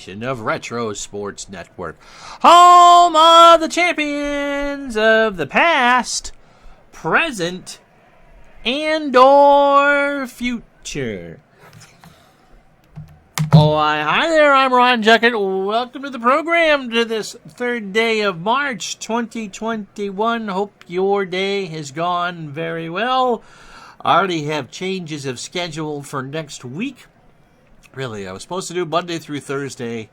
edition of Retro Sports Network. Home of the champions of the past, present, and or future. Oh, hi there, I'm Ron Juckett. Welcome to the program to this third day of March 2021. Hope your day has gone very well. I already have changes of schedule for next week. Really, I was supposed to do Monday through Thursday,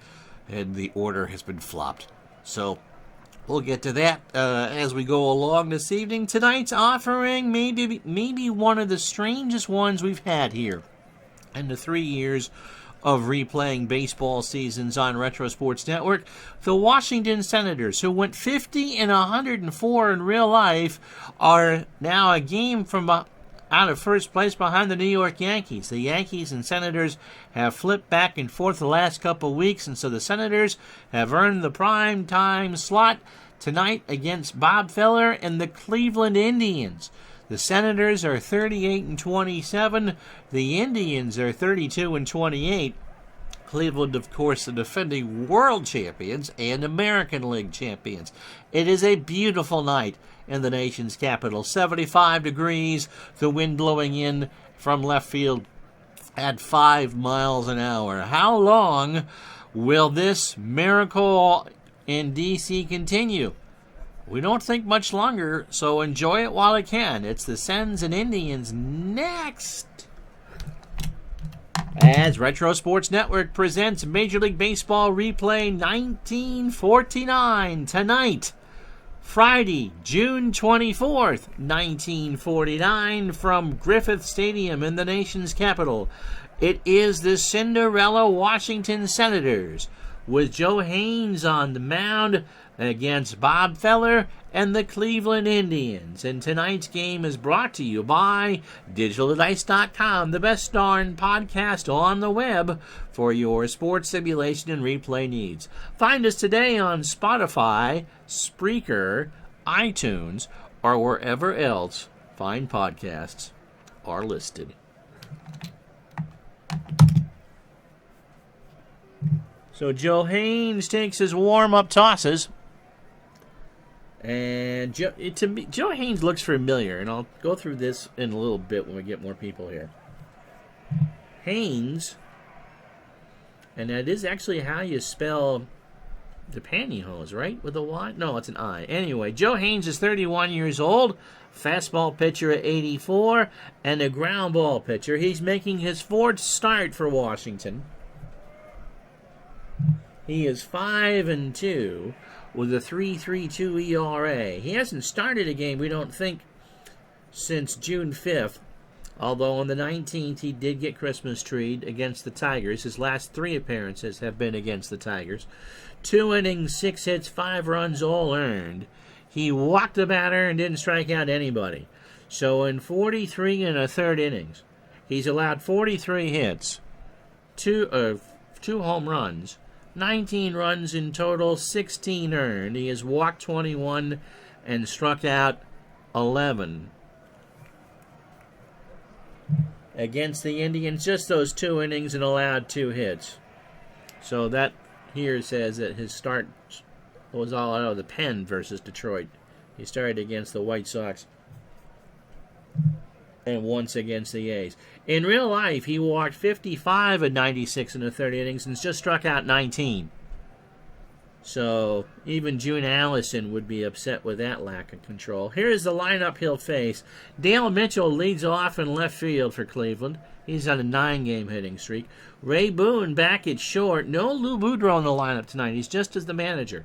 and the order has been flopped. So, we'll get to that as we go along this evening. Tonight's offering maybe one of the strangest ones we've had here in the 3 years of replaying baseball seasons on Retro Sports Network. The Washington Senators, who went 50-104 in real life, are now a game from out of first place behind the New York Yankees. The Yankees and Senators have flipped back and forth the last couple of weeks, and so the Senators have earned the prime time slot tonight against Bob Feller and the Cleveland Indians. The Senators are 38-27. The Indians are 32-28. Cleveland, of course, the defending world champions and American League champions. It is a beautiful night in the nation's capital. 75 degrees, the wind blowing in from left field at 5 miles an hour. How long will this miracle in D.C. continue? We don't think much longer, so enjoy it while it can. It's the Sens and Indians next, as Retro Sports Network presents Major League Baseball Replay 1949 tonight, Friday, June 24th, 1949, from Griffith Stadium in the nation's capital. It is the Cinderella Washington Senators, with Joe Haynes on the mound against Bob Feller and the Cleveland Indians. And tonight's game is brought to you by DigitalDice.com, the best darn podcast on the web for your sports simulation and replay needs. Find us today on Spotify, Spreaker, iTunes, or wherever else fine podcasts are listed. So Joe Haynes takes his warm-up tosses. And Joe Haynes looks familiar, and I'll go through this in a little bit when we get more people here. Haynes, and that is actually how you spell the pantyhose, right? With a Y? No, it's an I. Anyway, Joe Haynes is 31 years old, fastball pitcher at 84, and a ground ball pitcher. He's making his fourth start for Washington. He is 5-2 with a 3.32 ERA. He hasn't started a game, we don't think, since June 5th. Although on the 19th, he did get Christmas treed against the Tigers. His last 3 appearances have been against the Tigers. 2 innings, 6 hits, 5 runs, all earned. He walked the batter and didn't strike out anybody. So in 43 1/3 innings, he's allowed 43 hits, 2 home runs, 19 runs in total, 16 earned. He has walked 21 and struck out 11. Against the Indians, just those 2 innings and allowed 2 hits. So that here says that his start was all out of the pen versus Detroit. He started against the White Sox and once against the A's. In real life, he walked 55 in 96 1/3 innings and just struck out 19. So even June Allison would be upset with that lack of control. Here's the lineup he'll face. Dale Mitchell leads off in left field for Cleveland. He's on a 9-game hitting streak. Ray Boone back at short. No Lou Boudreau in the lineup tonight. He's just as the manager.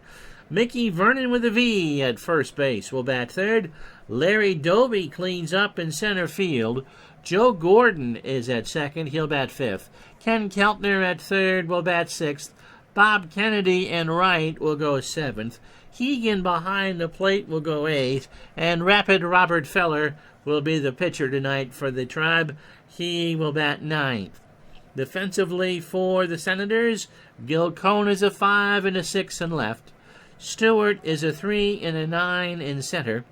Mickey Vernon with a V at first base will bat third. Larry Doby cleans up in center field. Joe Gordon is at second. He'll bat fifth. Ken Keltner at third will bat sixth. Bob Kennedy in right will go seventh. Hegan behind the plate will go eighth. And Rapid Robert Feller will be the pitcher tonight for the Tribe. He will bat ninth. Defensively for the Senators, Gil Cohn is a 5 and a 6 in left. Stewart is a 3 and a 9 in center.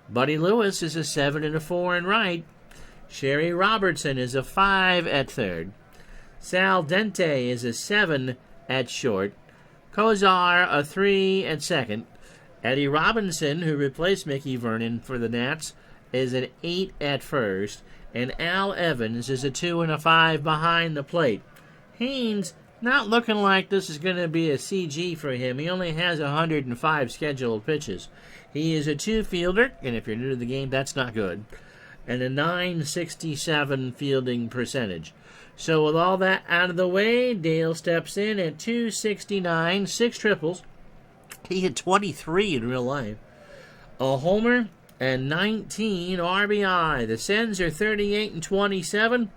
Buddy Lewis is a 7 and a 4 in right. Sherry Robertson is a 5 at third. Sal Dente is a 7 at short. Kozar a 3 at second. Eddie Robinson, who replaced Mickey Vernon for the Nats, is an 8 at first. And Al Evans is a 2 and a 5 behind the plate. Haynes, not looking like this is going to be a CG for him. He only has 105 scheduled pitches. He is a 2 fielder, and if you're new to the game, that's not good. And a .967 fielding percentage. So with all that out of the way, Dale steps in at .269, 6 triples. He hit 23 in real life. A homer and 19 RBI. The Sens are 38 and 27.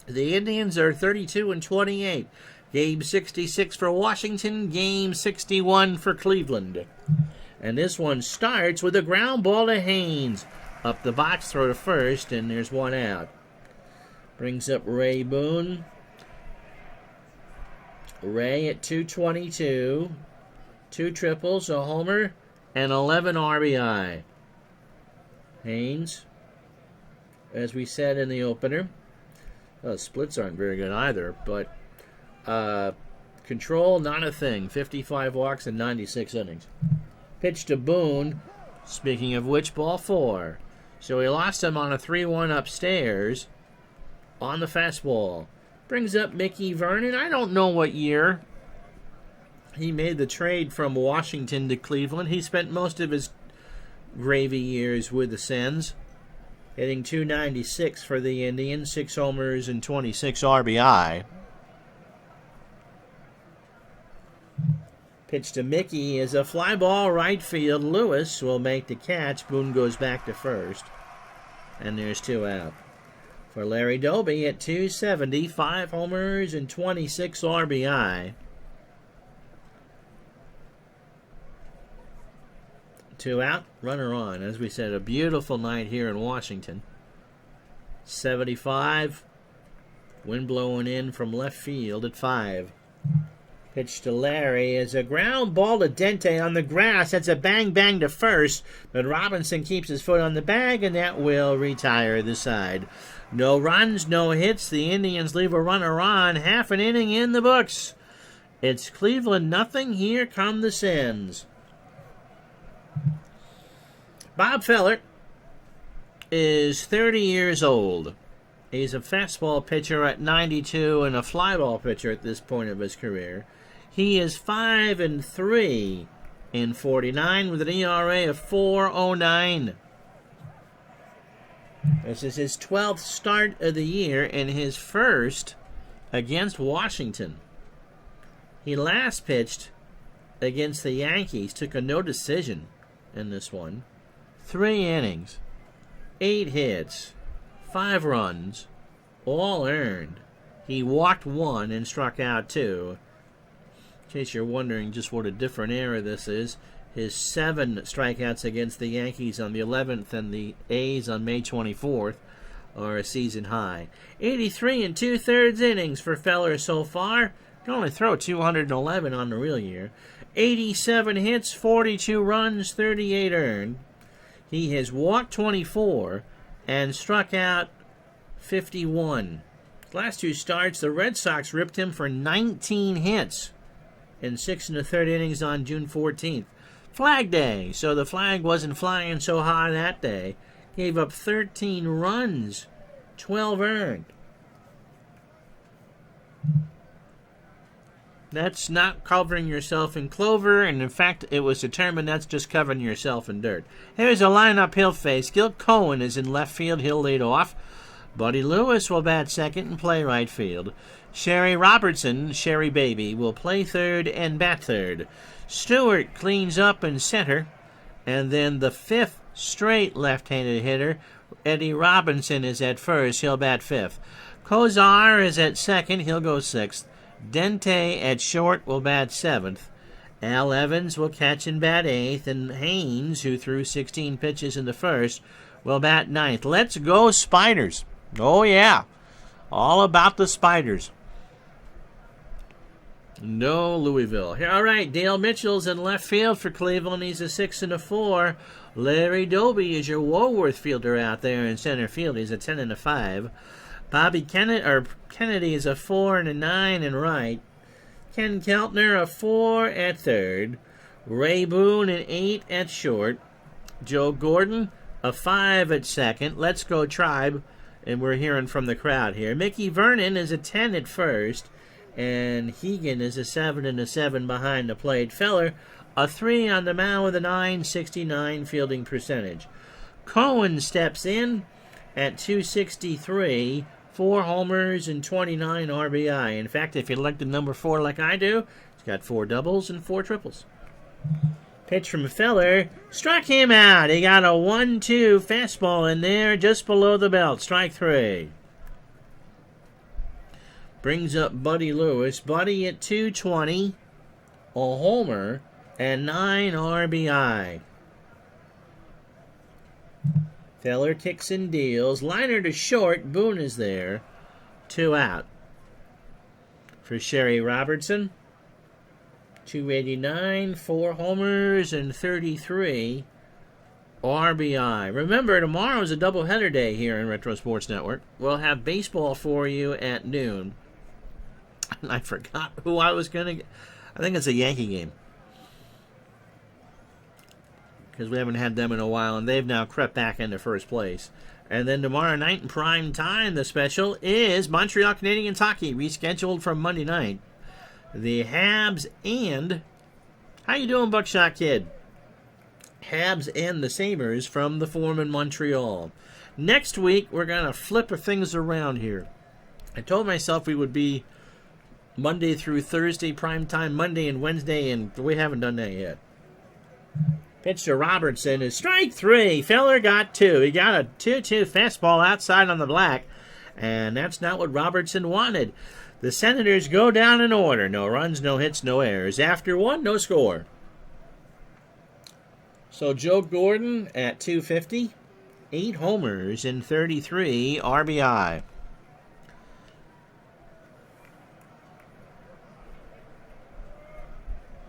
The Indians are 32 and 28. Game 66 for Washington. Game 61 for Cleveland. And this one starts with a ground ball to Haynes. Up the box, throw to first, and there's one out. Brings up Ray Boone. Ray at 222. 2 triples, a homer, and 11 RBI. Haynes, as we said in the opener, splits aren't very good either, but control, not a thing. 55 walks and 96 innings. Pitch to Boone, speaking of which, ball 4. So he lost him on a 3-1 upstairs on the fastball. Brings up Mickey Vernon. I don't know what year he made the trade from Washington to Cleveland. He spent most of his gravy years with the Sens, hitting .296 for the Indians, 6 homers and 26 RBI. Pitch to Mickey is a fly ball right field. Lewis will make the catch. Boone goes back to first, and there's 2 out. For Larry Doby at .270, 5 homers and 26 RBI. 2 out, runner on. As we said, a beautiful night here in Washington. 75, wind blowing in from left field at 5. Pitch to Larry is a ground ball to Dente on the grass. That's a bang-bang to first, but Robinson keeps his foot on the bag, and that will retire the side. No runs, no hits. The Indians leave a runner on. Half an inning in the books. It's Cleveland nothing. Here come the Sens. Bob Feller is 30 years old. He's a fastball pitcher at 92 and a flyball pitcher at this point of his career. He is 5-3 in 49 with an ERA of 4.09. This is his 12th start of the year and his first against Washington. He last pitched against the Yankees, took a no decision in this one. 3 innings, 8 hits, 5 runs, all earned. He walked 1 and struck out 2. In case you're wondering just what a different era this is, his 7 strikeouts against the Yankees on the 11th and the A's on May 24th are a season high. 83 and 2/3 innings for Feller so far. Can only throw 211 on the real year. 87 hits, 42 runs, 38 earned. He has walked 24 and struck out 51. Last 2 starts, the Red Sox ripped him for 19 hits in 6 1/3 innings on June 14th. Flag Day, so the flag wasn't flying so high that day. Gave up 13 runs, 12 earned. That's not covering yourself in clover, and in fact, it was determined that's just covering yourself in dirt. Here's a lineup he'll face. Gil Cohen is in left field. He'll lead off. Buddy Lewis will bat second and play right field. Sherry Robertson, Sherry Baby, will play third and bat third. Stewart cleans up in center. And then the 5th straight left-handed hitter, Eddie Robinson, is at first. He'll bat 5th. Kozar is at second. He'll go 6th. Dente at short will bat 7th. Al Evans will catch and bat 8th. And Haynes, who threw 16 pitches in the first, will bat 9th. Let's go Spiders. Oh, yeah. All about the Spiders. No Louisville. All right, Dale Mitchell's in left field for Cleveland. He's a 6 and a 4. Larry Doby is your Woolworth fielder out there in center field. He's a 10 and a 5. Bobby Kennedy is a 4 and a 9 in right. Ken Keltner a 4 at third. Ray Boone an 8 at short. Joe Gordon a 5 at second. Let's Go Tribe, and we're hearing from the crowd here. Mickey Vernon is a 10 at first, and Hegan is a 7 and a 7 behind the plate. Feller a 3 on the mound with a .969 fielding percentage. Cohen steps in at 263, 4 homers and 29 RBI. In fact, if you like the number 4 like I do, he's got 4 doubles and 4 triples. Pitch from Feller, struck him out. He got a 1-2 fastball in there just below the belt. Strike 3. Brings up Buddy Lewis. Buddy at 220, a homer, and 9 RBI. Feller kicks and deals. Liner to short. Boone is there. 2 out. For Sherry Robertson, 289, 4 homers, and 33 RBI. Remember, tomorrow is a doubleheader day here in Retro Sports Network. We'll have baseball for you at noon. And I forgot who I was going to get. I think it's a Yankee game, because we haven't had them in a while, and they've now crept back into first place. And then tomorrow night in prime time, the special is Montreal Canadiens hockey, rescheduled from Monday night. The Habs and... How you doing, Buckshot Kid? Habs and the Sabres from the Forum in Montreal. Next week, we're going to flip things around here. I told myself we would be Monday through Thursday, prime time, Monday and Wednesday, and we haven't done that yet. Pitch to Robertson is strike 3. Feller got 2. He got a 2-2 fastball outside on the black, and that's not what Robertson wanted. The Senators go down in order. No runs, no hits, no errors. After 1, no score. So Joe Gordon at 250, 8 homers and 33 RBI.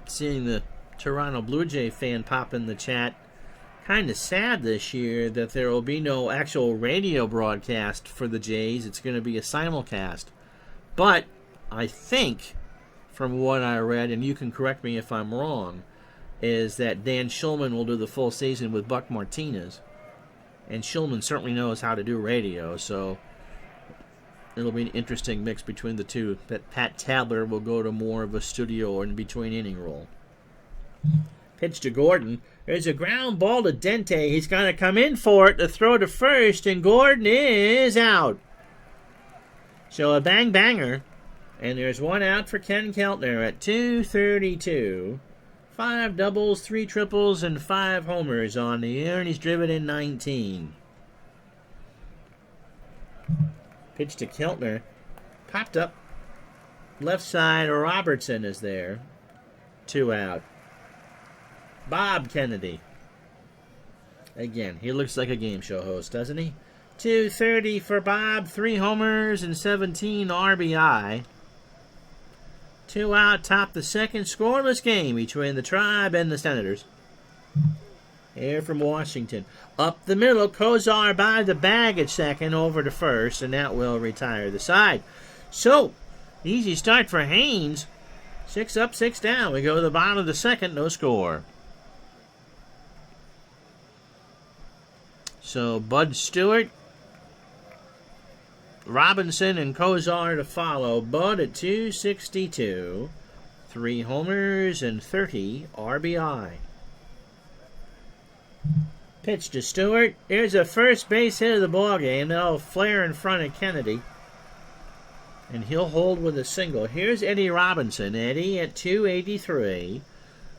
Seeing the Toronto Blue Jay fan pop in the chat. Kind of sad this year that there will be no actual radio broadcast for the Jays. It's going to be a simulcast. But I think, from what I read, and you can correct me if I'm wrong, is that Dan Shulman will do the full season with Buck Martinez. And Shulman certainly knows how to do radio, so it'll be an interesting mix between the two. That Pat Tabler will go to more of a studio or in between inning role. Pitch to Gordon. There's a ground ball to Dente. He's going to come in for it to throw to first, and Gordon is out. So a bang-banger, and there's 1 out for Ken Keltner at 232. 5 doubles, 3 triples, and 5 homers on the year, and he's driven in 19. Pitch to Keltner. Popped up. Left side, Robertson is there. 2 out. Bob Kennedy. Again, he looks like a game show host, doesn't he? 230 for Bob, 3 homers and 17 RBI. 2 out, top the second, scoreless game between the Tribe and the Senators. Here from Washington. Up the middle, Kozar by the bag at second, over to first, and that will retire the side. So, easy start for Haynes. 6 up, 6 down. We go to the bottom of the second, no score. So, Bud Stewart, Robinson, and Kozar to follow. Bud at 262, 3 homers and 30 RBI. Pitch to Stewart. Here's a first base hit of the ballgame. They'll flare in front of Kennedy, and he'll hold with a single. Here's Eddie Robinson. Eddie at 283,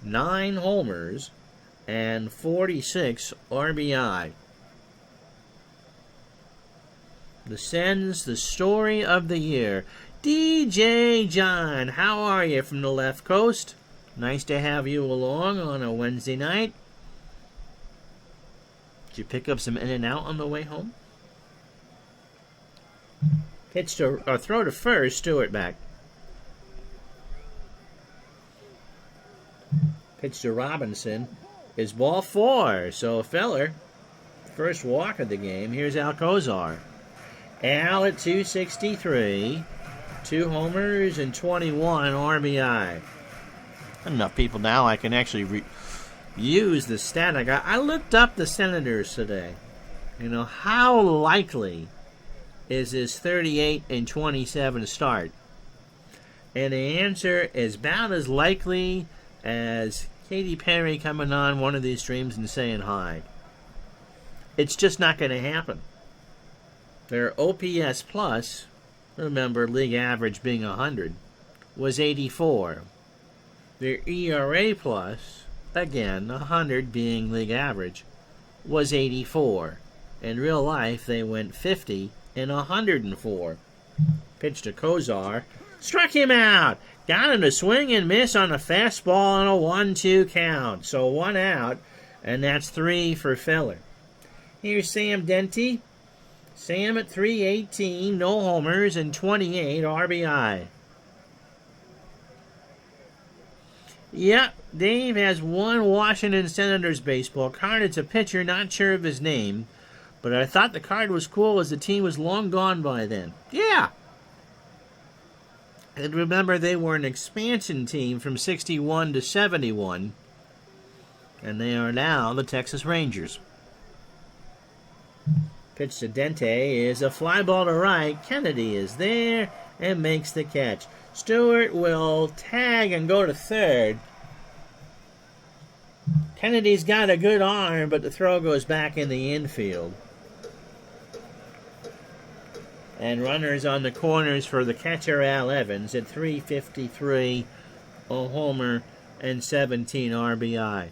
9 homers and 46 RBI. The Sens, the story of the year. DJ John, how are you from the left coast? Nice to have you along on a Wednesday night. Did you pick up some In-N-Out on the way home? Pitch to, or throw to first, Stewart back. Pitch to Robinson is ball 4. So Feller, first walk of the game. Here's Al Kozar. Al at 263, 2 homers and 21 RBI. Enough people now I can actually use the stat I got. I looked up the Senators today. How likely is this 38 and 27 start? And the answer is about as likely as Katy Perry coming on one of these streams and saying hi. It's just not going to happen. Their OPS plus, remember league average being 100, was 84. Their ERA plus, again 100 being league average, was 84. In real life, they went 50 and 104. Pitch to Kozar. Struck him out. Got him to swing and miss on a fastball on a 1-2 count. So 1 out, and that's 3 for Feller. Here's Sam Denty. Sam at 318, no homers, and 28 RBI. Yep, Dave has 1 Washington Senators baseball card. It's a pitcher, not sure of his name, but I thought the card was cool as the team was long gone by then. Yeah. And remember, they were an expansion team from 61 to 71, and they are now the Texas Rangers. Pitch to Dente is a fly ball to right. Kennedy is there and makes the catch. Stewart will tag and go to third. Kennedy's got a good arm, but the throw goes back in the infield. And runners on the corners for the catcher, Al Evans, at 353, a homer, and 17 RBI.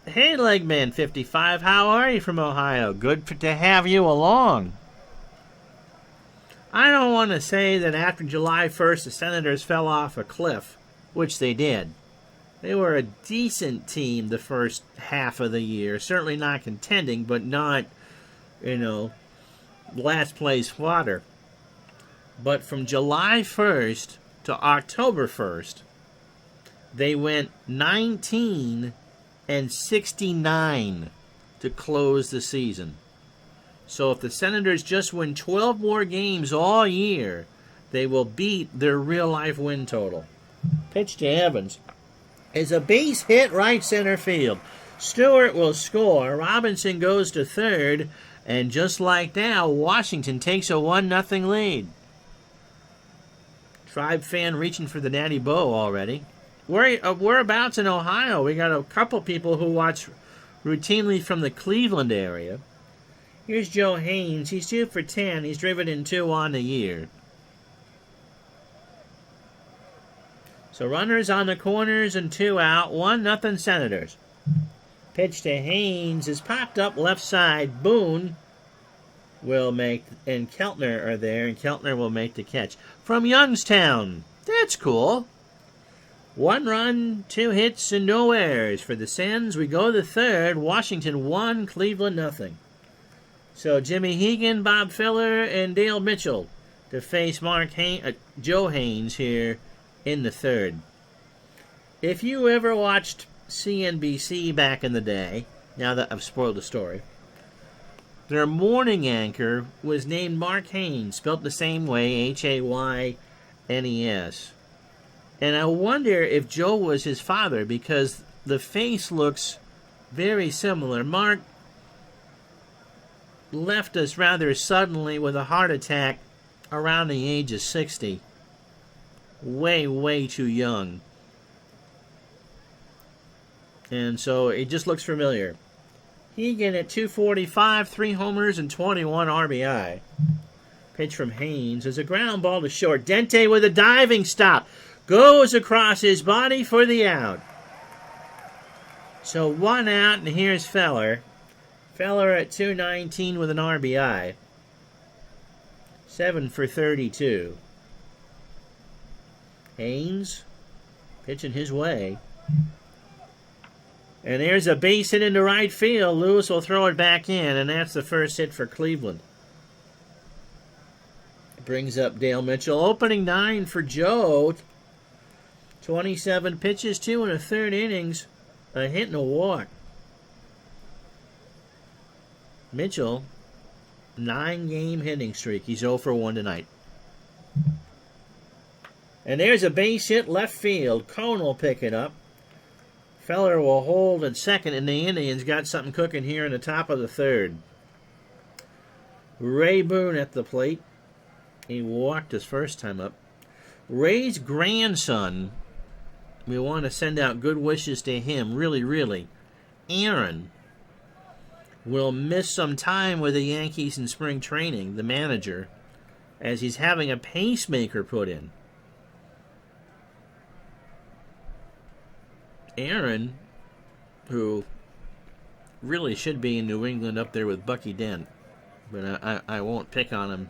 Hey, Legman 55, how are you from Ohio? Good to have you along. I don't want to say that after July 1st the Senators fell off a cliff, which they did. They were a decent team the first half of the year. Certainly not contending, but not, last place fodder. But from July 1st to October 1st, they went 19 and 69 to close the season. So if the Senators just win 12 more games all year, they will beat their real-life win total. Pitch to Evans is a base hit right center field. Stewart will score. Robinson goes to third. And just like now, Washington takes a 1-0 lead. Tribe fan reaching for the Natty Bow already. Whereabouts in Ohio? We got a couple people who watch routinely from the Cleveland area. Here's Joe Haynes. He's 2 for 10. He's driven in 2 on the year. So runners on the corners and 2 out. 1-0 Senators. Pitch to Haynes is popped up left side. Boone will make, and Keltner are there, and Keltner will make the catch. From Youngstown. That's cool. 1 run, 2 hits, and no errors for the Sens. We go to third. Washington 1, Cleveland 0. So Jimmy Hegan, Bob Feller, and Dale Mitchell to face Joe Haynes here in the third. If you ever watched CNBC back in the day, now that I've spoiled the story, their morning anchor was named Mark Haynes, spelt the same way, Haynes. And I wonder if Joe was his father, because the face looks very similar. Mark left us rather suddenly with a heart attack around the age of 60. Way, way too young. And so it just looks familiar. Hegan at 245, 3 homers and 21 RBI. Pitch from Haynes is a ground ball to short. Dente with a diving stop. Goes across his body for the out. So 1 out, and here's Feller. Feller at 219 with an RBI. 7 for 32. Haynes pitching his way. And there's a base hit into right field. Lewis will throw it back in, and that's the first hit for Cleveland. Brings up Dale Mitchell. Opening 9 for Joe. 27 pitches, 2 1/3 innings, a hit and a walk. Mitchell, 9-game hitting streak. He's 0 for 1 tonight. And there's a base hit left field. Cone will pick it up. Feller will hold at second, and the Indians got something cooking here in the top of the third. Ray Boone at the plate. He walked his first time up. Ray's grandson, we want to send out good wishes to him, really. Aaron will miss some time with the Yankees in spring training, the manager, as he's having a pacemaker put in. Aaron, who really should be in New England up there with Bucky Dent, but I won't pick on him,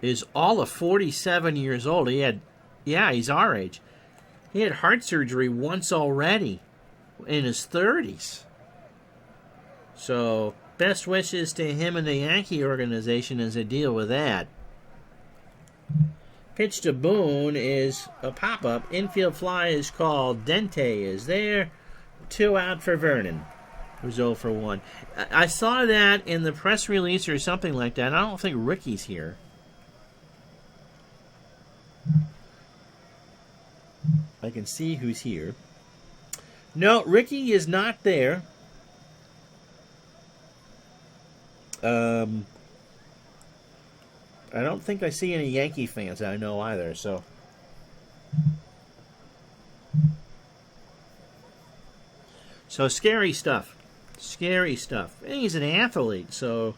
is all of 47 years old. He's our age. He had heart surgery once already in his 30s. So, best wishes to him and the Yankee organization as they deal with that. Pitch to Boone is a pop-up. Infield fly is called. Dente is there. 2 out for Vernon, who's 0 for 1. I saw that in the press release or something like that. I don't think Ricky's here. I can see who's here. No, Ricky is not there. I don't think I see any Yankee fans I know either, so. So scary stuff. Scary stuff. And he's an athlete, so,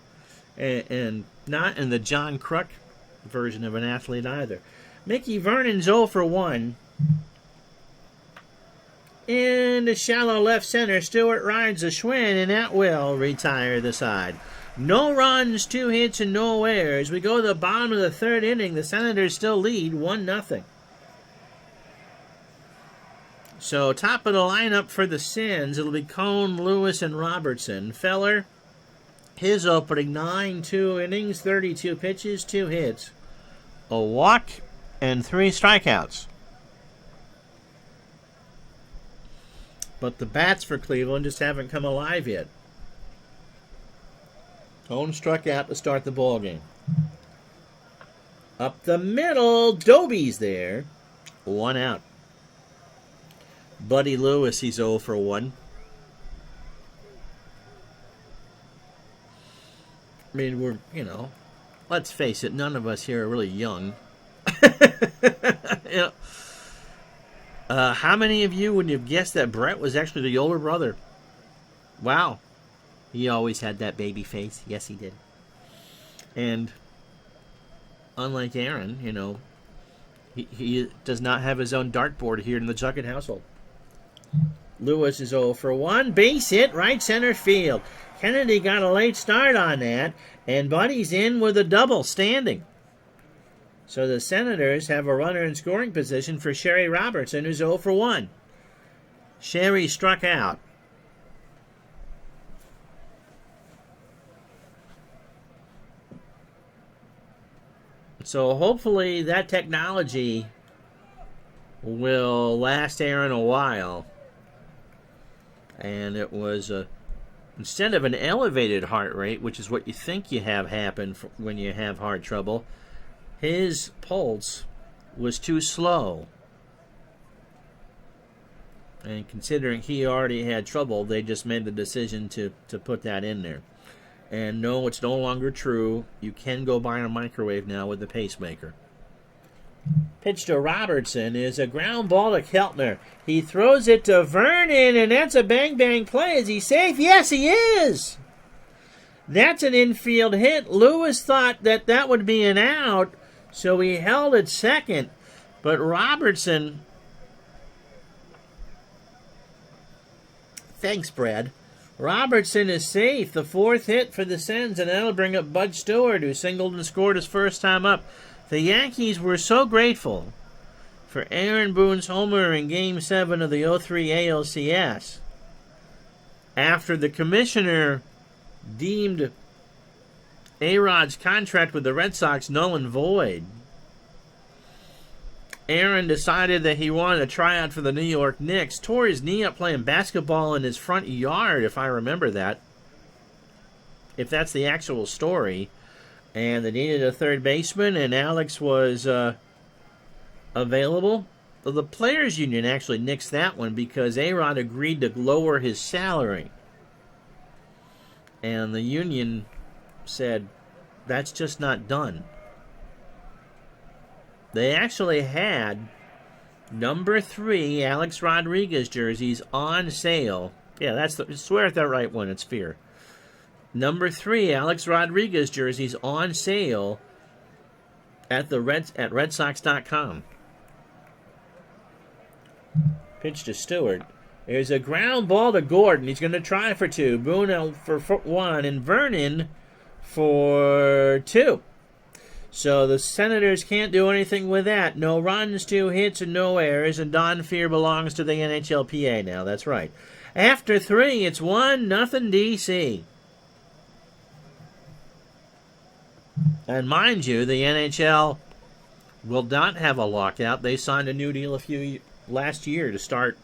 and not in the John Kruk version of an athlete either. Mickey Vernon's 0 for 1. In the shallow left center, Stewart rides a Schwinn, and that will retire the side. No runs, 2 hits, and no errors. We go to the bottom of the third inning. The Senators still lead 1-0. So top of the lineup for the Sens, it'll be Cone, Lewis, and Robertson. Feller, his opening 9-2 innings, 32 pitches, 2 hits, a walk, and 3 strikeouts. But the bats for Cleveland just haven't come alive yet. Cone struck out to start the ball game. Up the middle, Doby's there. 1 out. Buddy Lewis, he's 0 for 1. I mean, let's face it, none of us here are really young. How many of you would have guessed that Brett was actually the older brother? Wow. He always had that baby face. Yes, he did. And unlike Aaron, he does not have his own dartboard here in the Juckett household. Lewis is 0 for 1. Base hit, right center field. Kennedy got a late start on that, and Buddy's in with a double standing. So the Senators have a runner in scoring position for Sherry Robertson, who's 0 for 1. Sherry struck out. So hopefully that technology will last Aaron a while. And it was, instead of an elevated heart rate, which is what you think you have happen when you have heart trouble, his pulse was too slow. And considering he already had trouble, they just made the decision to put that in there. And no, it's no longer true. You can go buy a microwave now with the pacemaker. Pitch to Robertson is a ground ball to Keltner. He throws it to Vernon, and that's a bang-bang play. Is he safe? Yes, he is. That's an infield hit. Lewis thought that would be an out, so he held at second. But Robertson... Thanks, Brad. Robertson is safe. The 4th hit for the Sens, and that'll bring up Bud Stewart, who singled and scored his first time up. The Yankees were so grateful for Aaron Boone's homer in Game 7 of the 03 ALCS. After the commissioner deemed A-Rod's contract with the Red Sox null and void, Aaron decided that he wanted to try out for the New York Knicks, tore his knee up playing basketball in his front yard, if I remember that. If that's the actual story. And they needed a third baseman, and Alex was available. Well, the Players Union actually nixed that one because A-Rod agreed to lower his salary. And the union said, that's just not done. They actually had number 3 Alex Rodriguez jerseys on sale. Yeah, I swear at that right one, it's Fear. Number 3 Alex Rodriguez jerseys on sale at RedSox.com. Pitch to Stewart. There's a ground ball to Gordon. He's going to try for 2. Boone for 1. And Vernon for 2. So the Senators can't do anything with that. No runs, 2 hits, and no errors. And Don Fear belongs to the NHLPA now. That's right. After 3, it's 1-0 DC. And mind you, the NHL will not have a lockout. They signed a new deal last year to start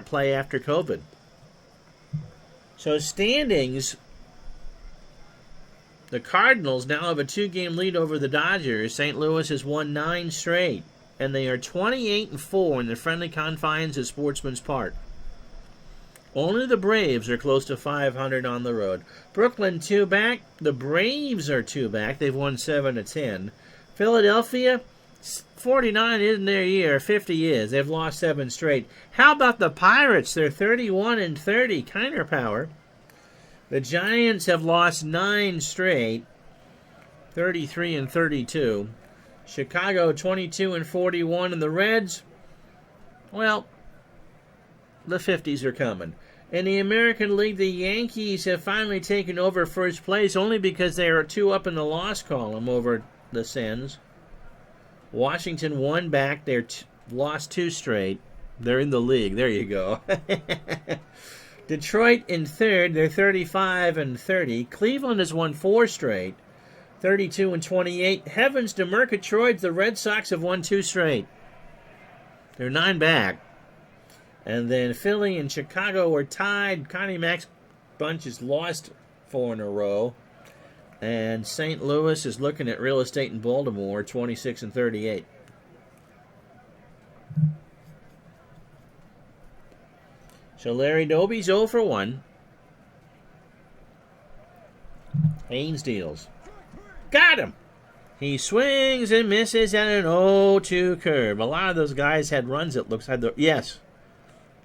play after COVID. So standings, the Cardinals now have a 2-game lead over the Dodgers. St. Louis has won 9 straight, and they are 28-4 in the friendly confines of Sportsman's Park. Only the Braves are close to 500 on the road. Brooklyn 2 back. The Braves are 2 back. They've won 7 of 10. Philadelphia, 49 isn't their year, 50 is. They've lost 7 straight. How about the Pirates? They're 31-30, Kiner power. The Giants have lost 9 straight, 33-32. Chicago 22-41, and the Reds, well, the 50s are coming. In the American League, the Yankees have finally taken over first place only because they are 2 up in the loss column over the Sens. Washington 1 back. They're lost 2 straight. They're in the league. There you go. Detroit in 3rd. They're 35-30. Cleveland has won 4 straight. 32-28. Heavens to Murgatroyd. The Red Sox have won 2 straight. They're 9 back. And then Philly and Chicago are tied. Connie Mac's bunch has lost 4 in a row. And St. Louis is looking at real estate in Baltimore, 26-38. So Larry Doby's 0 for 1. Haynes deals. Got him! He swings and misses at an 0-2 curve. A lot of those guys had runs, it looks like. Yes.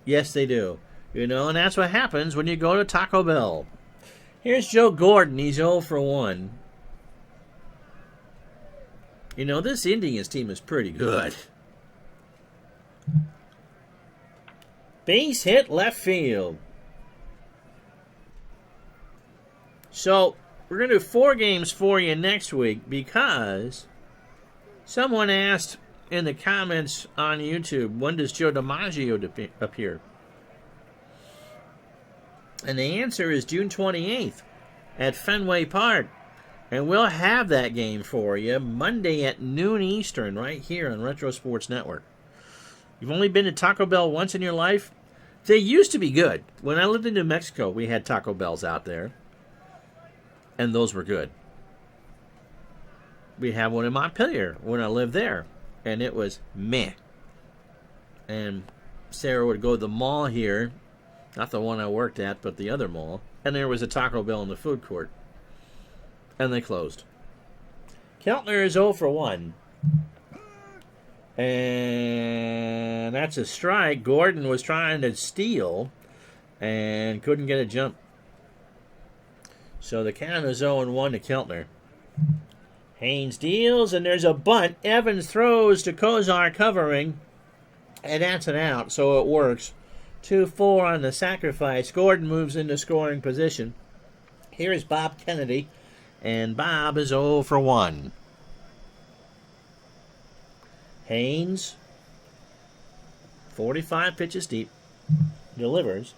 Yes, they do. You know, and that's what happens when you go to Taco Bell. Here's Joe Gordon. He's 0 for 1. You know, this Indians team is pretty good. Base hit left field. So, we're going to do 4 games for you next week because someone asked in the comments on YouTube, when does Joe DiMaggio appear? And the answer is June 28th at Fenway Park. And we'll have that game for you Monday at noon Eastern right here on Retro Sports Network. You've only been to Taco Bell once in your life? They used to be good. When I lived in New Mexico, we had Taco Bells out there. And those were good. We had one in Montpelier when I lived there. And it was meh. And Sarah would go to the mall here, not the one I worked at, but the other mall, and there was a Taco Bell in the food court. And they closed. Keltner is 0 for 1. And that's a strike. Gordon was trying to steal and couldn't get a jump. So the count is 0-1 to Keltner. Haynes deals, and there's a bunt. Evans throws to Kozar covering, and that's an out, so it works. 2-4 on the sacrifice. Gordon moves into scoring position. Here is Bob Kennedy, and Bob is 0 for 1. Haynes, 45 pitches deep, delivers.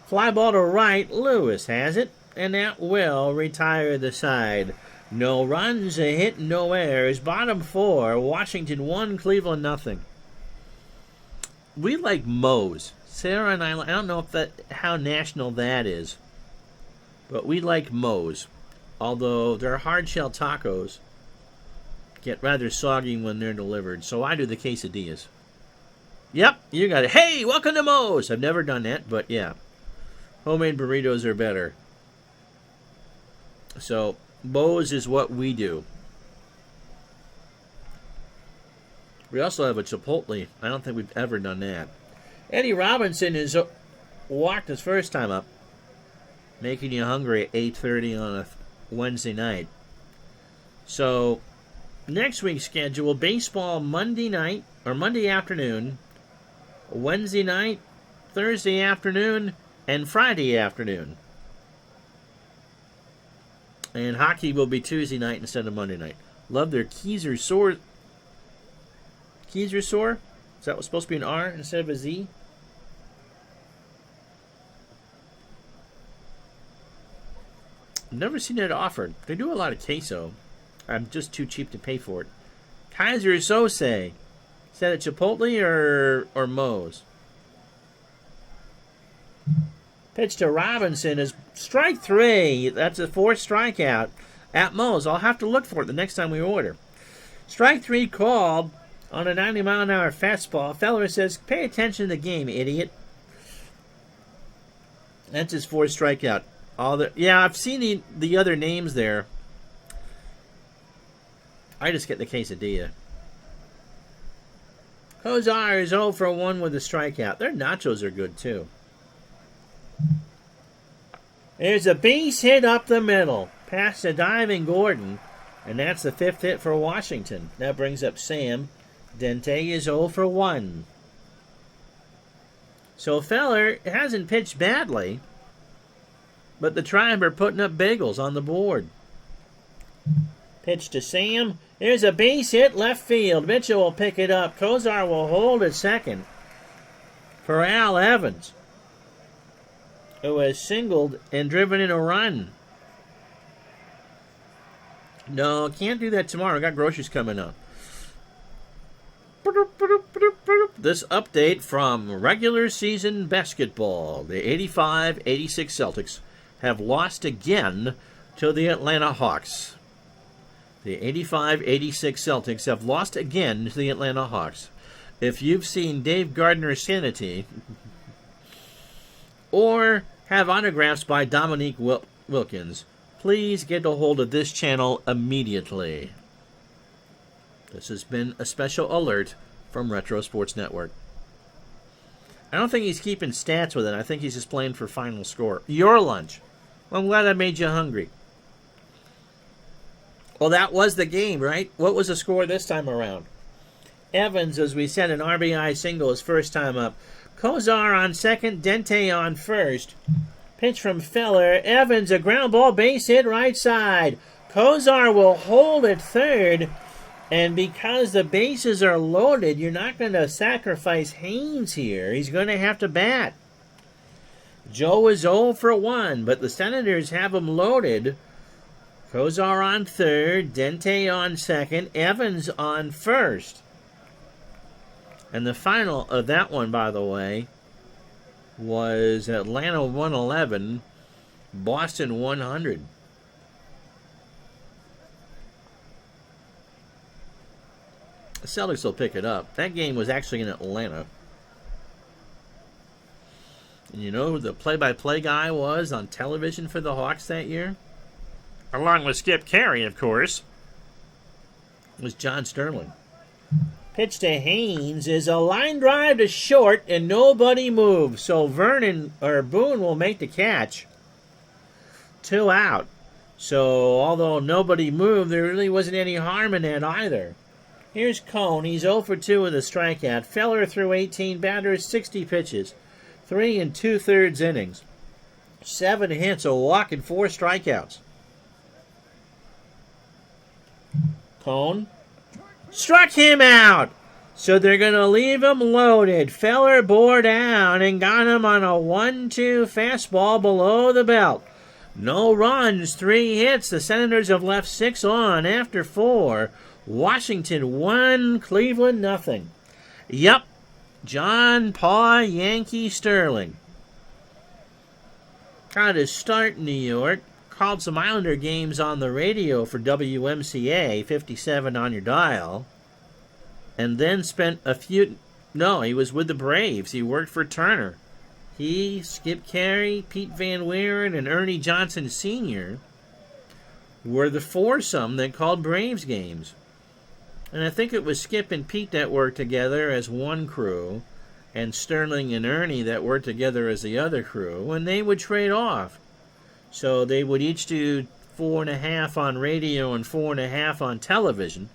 Fly ball to right. Lewis has it, and that will retire the side. No runs, a hit, no errors. Bottom 4, Washington 1, Cleveland nothing. We like Moe's. Sarah and I don't know how national that is, but we like Moe's. Although they're hard shell tacos, get rather soggy when they're delivered, so I do the quesadillas. Yep, you got it. Hey, welcome to Moe's. I've never done that, but yeah. Homemade burritos are better. So, Moe's is what we do. We also have a Chipotle. I don't think we've ever done that. Eddie Robinson is walked his first time up, making you hungry at 8:30 on a Wednesday night. So, next week's schedule, baseball Monday night, or Monday afternoon, Wednesday night, Thursday afternoon, and Friday afternoon. And hockey will be Tuesday night instead of Monday night. Love their Keyser Soar. Keyser Soar? Is that what's supposed to be an R instead of a Z? Never seen it offered. They do a lot of queso. I'm just too cheap to pay for it. Kaiser Sose. Is that at Chipotle or Moe's? Pitch to Robinson is strike 3. That's a 4th strikeout at Moe's. I'll have to look for it the next time we order. Strike 3 called on a 90-mile-an-hour fastball. Feller says, pay attention to the game, idiot. That's his 4th strikeout. Yeah, I've seen the other names there. I just get the quesadilla. Kozar is 0 for 1 with a strikeout. Their nachos are good, too. There's a base hit up the middle, past a diving Gordon, and that's the 5th hit for Washington. That brings up Sam. Dente is 0 for 1. So Feller hasn't pitched badly, but the Tribe are putting up bagels on the board. Pitch to Sam. There's a base hit left field. Mitchell will pick it up. Kozar will hold at second for Al Evans, who has singled and driven in a run. No, can't do that tomorrow. I got groceries coming up. This update from regular season basketball. The 85-86 Celtics have lost again to the Atlanta Hawks. The 85-86 Celtics have lost again to the Atlanta Hawks. If you've seen Dave Gardner's Sanity or have autographs by Dominique Wilkins, please get a hold of this channel immediately. This has been a special alert from Retro Sports Network. I don't think he's keeping stats with it. I think he's just playing for final score. Your lunch. Well, I'm glad I made you hungry. Well, that was the game, right? What was the score this time around? Evans, as we said, an RBI single his first time up. Kozar on second, Dente on first. Pitch from Feller. Evans, a ground ball, base hit right side. Kozar will hold at third. And because the bases are loaded, you're not going to sacrifice Haynes here. He's going to have to bat. Joe is 0 for 1, but the Senators have him loaded. Kozar on third, Dente on second, Evans on first. And the final of that one, by the way, was Atlanta 111, Boston 100. The Celtics will pick it up. That game was actually in Atlanta. And you know who the play-by-play guy was on television for the Hawks that year? Along with Skip Carey, of course. It was John Sterling. Pitch to Haynes is a line drive to short, and nobody moves. So Boone will make the catch. 2 out. So although nobody moved, there really wasn't any harm in that either. Here's Cone. He's 0 for 2 with a strikeout. Feller threw 18 batters, 60 pitches. 3 2/3 innings. 7 hits, a walk, and 4 strikeouts. Cone struck him out. So they're going to leave him loaded. Feller bore down and got him on a 1-2 fastball below the belt. No runs, 3 hits. The Senators have left 6 on after 4. Washington 1, Cleveland nothing. Yep, John Paw Yankee Sterling got his start in New York. called some Islander games on the radio for WMCA 57 on your dial, and then spent a few... No, he was with the Braves. He worked for Turner. He, Skip Carey, Pete Van Wieren, and Ernie Johnson Sr. were the foursome that called Braves games. And I think it was Skip and Pete that worked together as one crew, and Sterling and Ernie that worked together as the other crew, and they would trade off. So they would each do 4.5 on radio and 4.5 on television,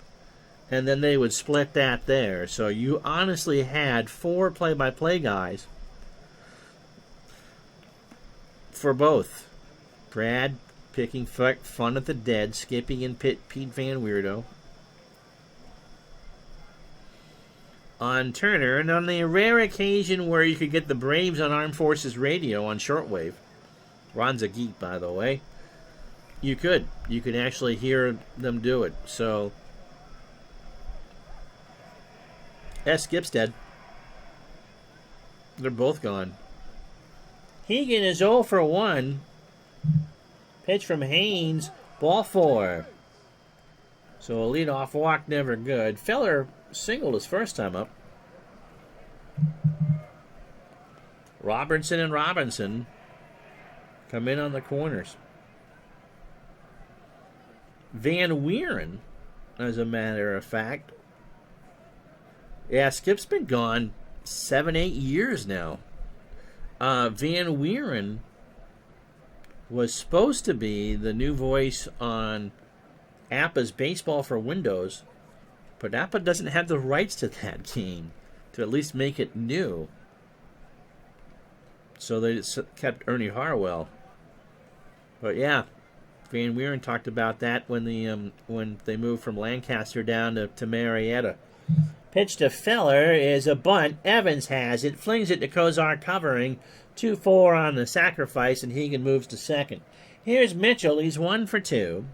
and then they would split that there. So you honestly had 4 play-by-play guys for both. Brad picking fun at the dead, Skippy and Pete Van Weirdo on Turner, and on the rare occasion where you could get the Braves on Armed Forces Radio on shortwave. Ron's a geek, by the way. You could actually hear them do it. So, Skip's dead. They're both gone. Hegan is 0 for 1. Pitch from Haynes, ball 4. So a leadoff walk, never good. Feller singled his first time up. Robertson and Robinson come in on the corners. Van Wieren, as a matter of fact. Yeah, Skip's been gone 7-8 years now. Van Wieren was supposed to be the new voice on Appa's Baseball for Windows, but Appa doesn't have the rights to that game to at least make it new. So they kept Ernie Harwell. But yeah, Van Wieren talked about that when they moved from Lancaster down to Marietta. Pitch to Feller is a bunt. Evans has it. Flings it to Kozar covering. 2-4 on the sacrifice, and Hegan moves to second. Here's Mitchell. He's 1 for 2.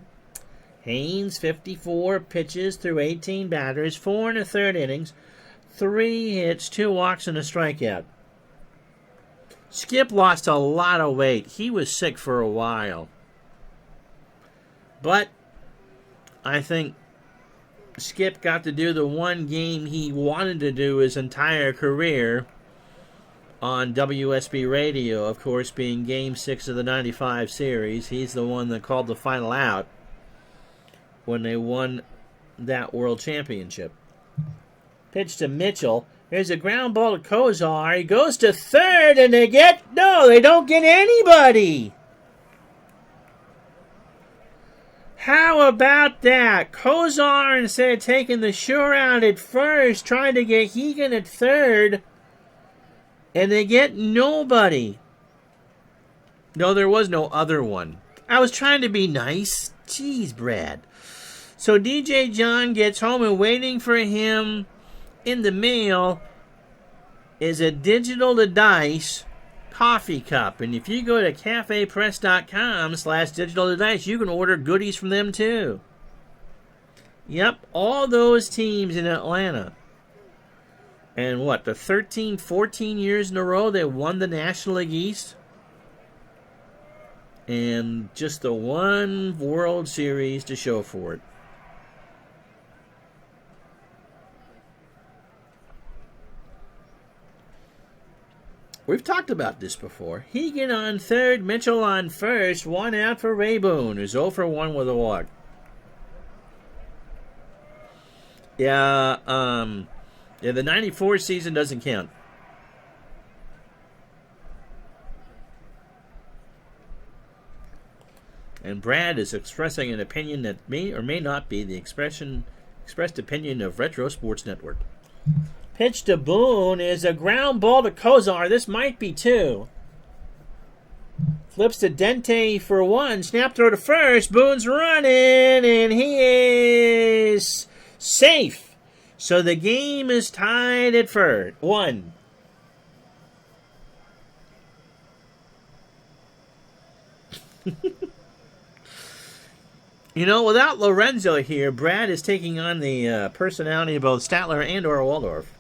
Haynes, 54 pitches through 18 batters. 4 1/3 innings. 3 hits, 2 walks, and a strikeout. Skip lost a lot of weight. He was sick for a while. But I think Skip got to do the one game he wanted to do his entire career on WSB radio, of course, being Game 6 of the 95 series. He's the one that called the final out when they won that World Championship. Pitch to Mitchell. There's a ground ball to Kozar. He goes to third, and they don't get anybody. How about that? Kozar, instead of taking the sure out at first, trying to get Hegan at third, and they get nobody. No, there was no other one. I was trying to be nice. Jeez, Brad. So DJ John gets home, and waiting for him in the mail is a digital to dice coffee cup. And if you go to cafepress.com/digital to dice, you can order goodies from them too. Yep, all those teams in Atlanta. And what, the 13, 14 years in a row they won the National League East? And just the one World Series to show for it. We've talked about this before. Hegan on third, Mitchell on first, 1 out for Ray Boone, who's 0 for 1 with a walk. Yeah, the 94 season doesn't count. And Brad is expressing an opinion that may or may not be the expressed opinion of Retro Sports Network. Pitch to Boone is a ground ball to Kozar. This might be 2. Flips to Dente for 1. Snap throw to first. Boone's running, and he is safe. So the game is tied at 1. You know, without Lorenzo here, Brad is taking on the personality of both Statler and or Waldorf.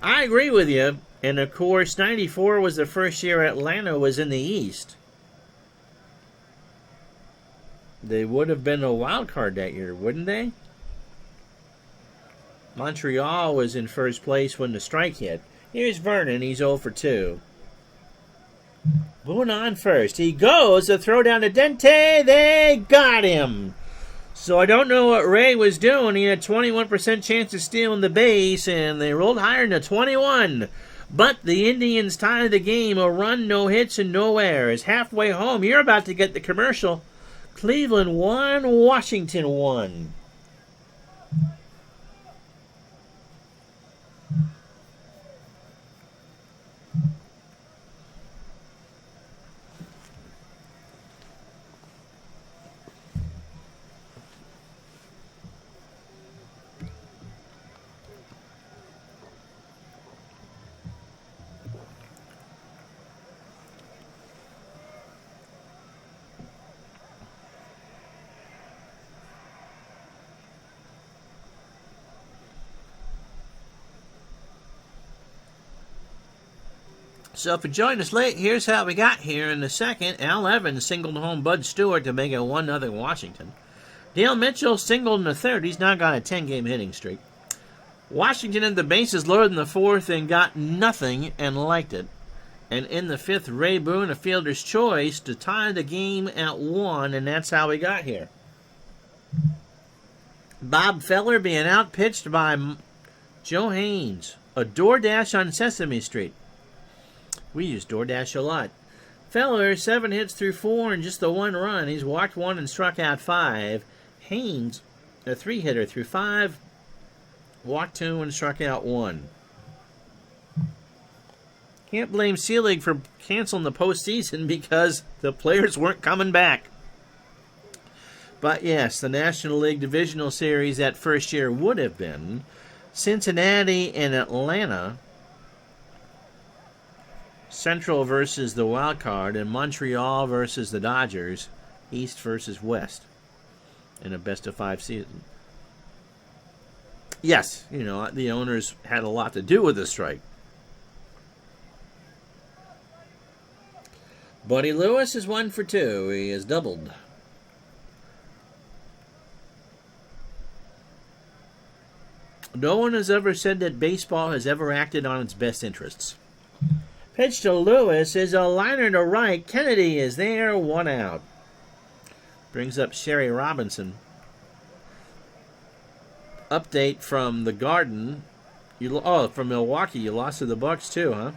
I agree with you. And, of course, 94 was the first year Atlanta was in the East. They would have been a wild card that year, wouldn't they? Montreal was in first place when the strike hit. Here's Vernon. He's 0 for 2. Boone on first. He goes. A throw down to Dente. They got him. So I don't know what Ray was doing. He had a 21% chance of stealing the base, and they rolled higher than a 21. But the Indians tied the game. A run, no hits, and no errors. Halfway home, you're about to get the commercial. Cleveland 1, Washington 1. So if you joined us late, here's how we got here. In the second, Al Evans singled home Bud Stewart to make it 1-0 Washington. Dale Mitchell singled in the third. He's now got a 10-game hitting streak. Washington had the bases loaded in the fourth and got nothing and liked it. And in the fifth, Ray Boone, a fielder's choice, to tie the game at 1, and that's how we got here. Bob Feller being outpitched by Joe Haynes. A DoorDash on Sesame Street. We use DoorDash a lot. Feller, 7 hits through 4 and just the 1 run. He's walked 1 and struck out 5. Haynes, a 3-hitter through 5, walked 2 and struck out 1. Can't blame Seelig for canceling the postseason because the players weren't coming back. But yes, the National League Divisional Series that first year would have been Cincinnati and Atlanta, Central versus the wild card, and Montreal versus the Dodgers, East versus West, in a best-of-5 season. Yes, you know, the owners had a lot to do with the strike. Buddy Lewis is 1 for 2. He has doubled. No one has ever said that baseball has ever acted on its best interests. Pitch to Lewis is a liner to right. Kennedy is there, 1 out. Brings up Sherry Robinson. Update from the Garden. From Milwaukee. You lost to the Bucks too, huh?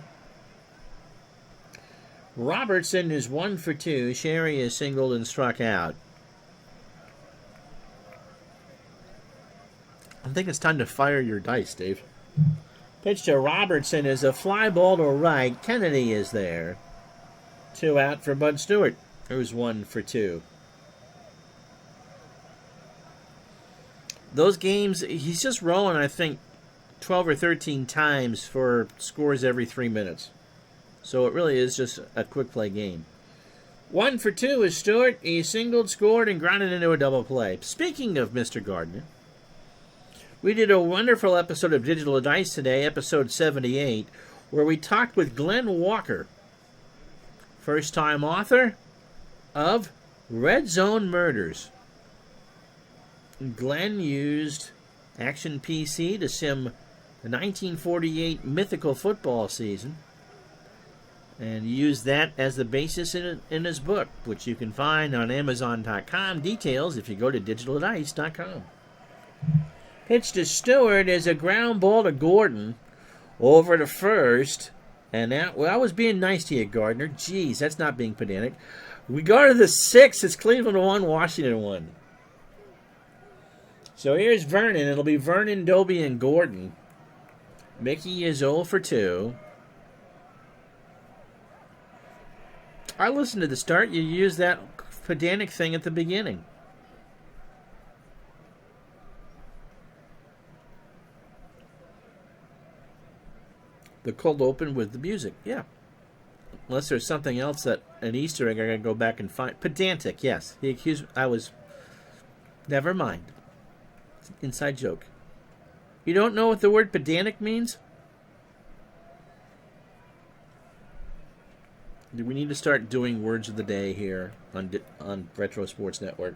Robertson is 1 for 2. Sherry is singled and struck out. I think it's time to fire your dice, Dave. Pitch to Robertson is a fly ball to right. Kennedy is there. 2 out for Bud Stewart, who's 1 for 2. Those games, he's just rolling, I think, 12 or 13 times for scores every 3 minutes. So it really is just a quick play game. 1 for 2 is Stewart. He singled, scored, and grounded into a double play. Speaking of Mr. Gardner, we did a wonderful episode of Digital Dice today, episode 78, where we talked with Glenn Walker, first-time author of Red Zone Murders. Glenn used Action PC to sim the 1948 mythical football season and used that as the basis in his book, which you can find on Amazon.com. Details if you go to digitaldice.com. Pitch to Stewart is a ground ball to Gordon over to first. And that, well, I was being nice to you, Gardner. Jeez, that's not being pedantic. We go to the 6th. It's Cleveland 1, Washington 1. So here's Vernon. It'll be Vernon, Doby, and Gordon. Mickey is 0 for 2. I listened to the start. You used that pedantic thing at the beginning. The cold open with the music, yeah. Unless there's something else that an Easter egg I gotta go back and find. Pedantic, yes. He accused. I was. Never mind. It's an inside joke. You don't know what the word pedantic means? We need to start doing words of the day here on Retro Sports Network.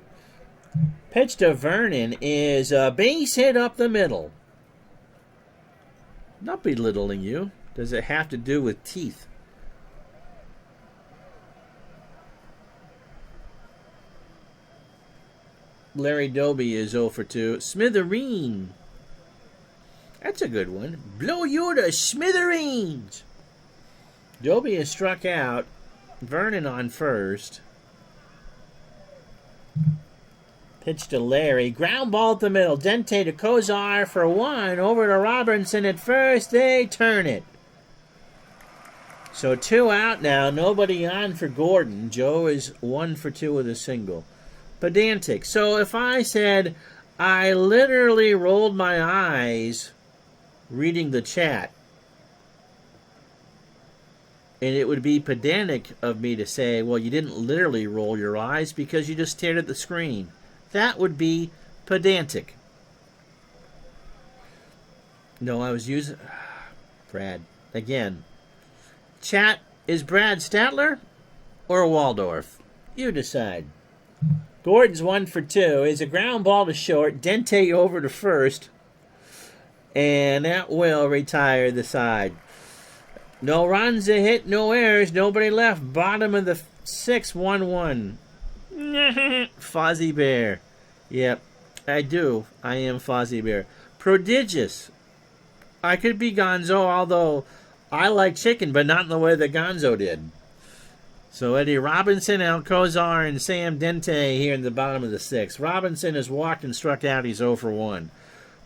Pitch to Vernon is a base hit up the middle. Not belittling you. Does it have to do with teeth? Larry Doby is 0 for 2. Smithereen. That's a good one. Blow you to smithereens. Doby is struck out. Vernon on first. Pitch to Larry. Ground ball at the middle. Dente to Kozar for 1. Over to Robinson at first. They turn it. So 2 out now. Nobody on for Gordon. Joe is 1 for 2 with a single. Pedantic. So if I said I literally rolled my eyes reading the chat, and it would be pedantic of me to say, well, you didn't literally roll your eyes because you just stared at the screen. That would be pedantic. No, I was using... Brad. Again. Chat, is Brad Statler or Waldorf? You decide. Gordon's 1 for 2. Is a ground ball to short. Dente over to first. And that will retire the side. No runs, a hit, no errors. Nobody left. Bottom of the 6th, 1-1. Fozzie Bear. Yep, I do. I am Fozzie Bear. Prodigious. I could be Gonzo, although I like chicken, but not in the way that Gonzo did. So Eddie Robinson, Alcozar, and Sam Dente here in the bottom of the 6th. Robinson has walked and struck out. He's 0 for 1.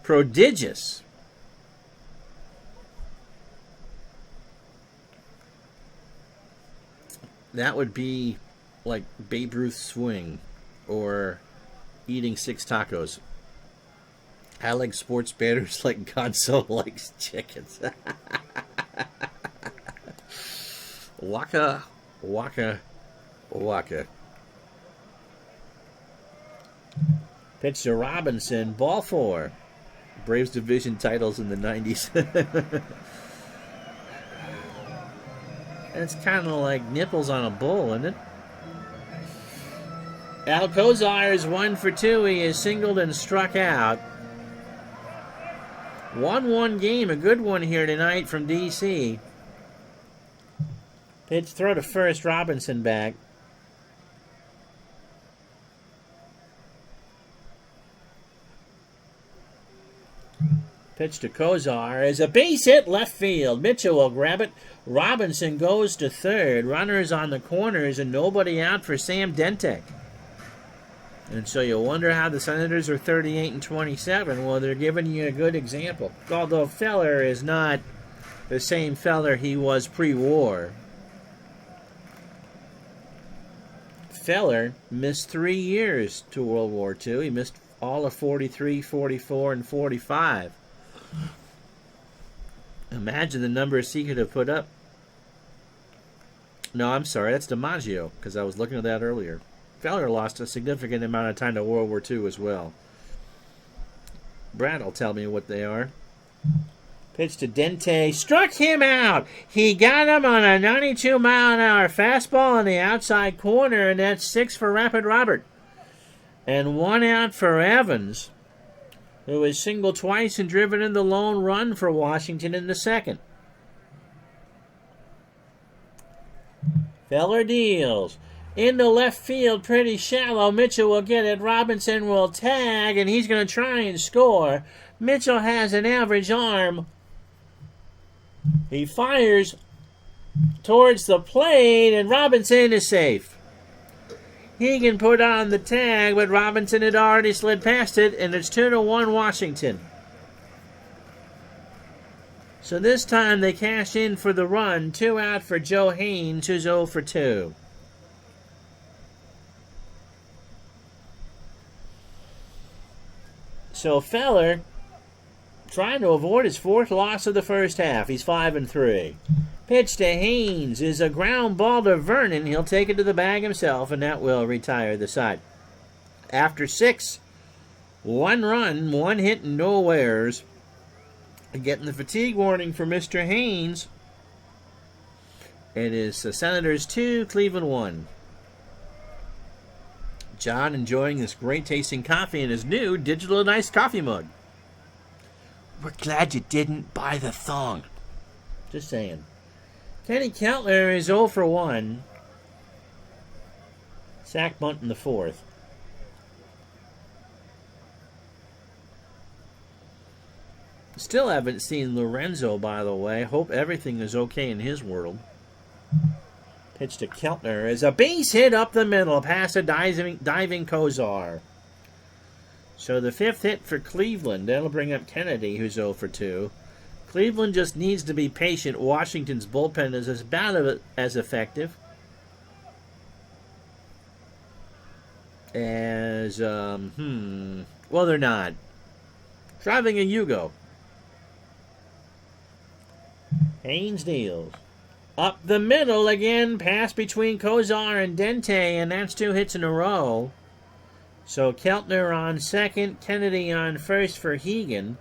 Prodigious. That would be like Babe Ruth swing or eating 6 tacos. I like sports batters like Gonzo likes chickens. Waka, waka, waka. Pitch to Robinson, ball 4. Braves division titles in the 90s. It's kind of like nipples on a bull, isn't it? Alcozar is 1 for 2. He is singled and struck out. 1-1 game, a good one here tonight from D.C. Pitch throw to first, Robinson back. Pitch to Kozar is a base hit left field. Mitchell will grab it. Robinson goes to third. Runners on the corners and nobody out for Sam Dente. And so you wonder how the Senators are 38-27. Well, they're giving you a good example. Although Feller is not the same Feller he was pre-war. Feller missed 3 years to World War II. He missed all of 43, 44, and 45. Imagine the numbers he could have put up. No, I'm sorry, that's DiMaggio, because I was looking at that earlier. Feller lost a significant amount of time to World War II as well. Brad will tell me what they are. Pitch to Dente. Struck him out. He got him on a 92-mile-an-hour fastball on the outside corner, and that's 6 for Rapid Robert. And 1 out for Evans, who has singled twice and driven in the lone run for Washington in the 2nd. Feller deals. Into left field, pretty shallow. Mitchell will get it. Robinson will tag, and he's going to try and score. Mitchell has an average arm. He fires towards the plate, and Robinson is safe. He can put on the tag, but Robinson had already slid past it, and it's 2-1 Washington. So this time they cash in for the run. 2 out for Joe Haynes, who's 0 for 2. So Feller trying to avoid his 4th loss of the first half. He's 5-3. Pitch to Haynes is a ground ball to Vernon. He'll take it to the bag himself, and that will retire the side. After 6, 1 run, 1 hit, and no errors. Getting the fatigue warning for Mr. Haynes. It is the Senators 2, Cleveland 1. John enjoying this great tasting coffee in his new digital nice coffee mug. We're glad you didn't buy the thong. Just saying. Kenny Keltner is 0 for 1. Sack bunt in the 4th. Still haven't seen Lorenzo, by the way. Hope everything is okay in his world. Pitch to Keltner is a base hit up the middle past a diving Kozar. So the 5th hit for Cleveland. That'll bring up Kennedy, who's 0 for 2. Cleveland just needs to be patient. Washington's bullpen is about as effective as, well, they're not. Driving a Yugo. Haynes deals. Up the middle again, pass between Kozar and Dente, and that's 2 hits in a row. So Keltner on second, Kennedy on first for Hegan.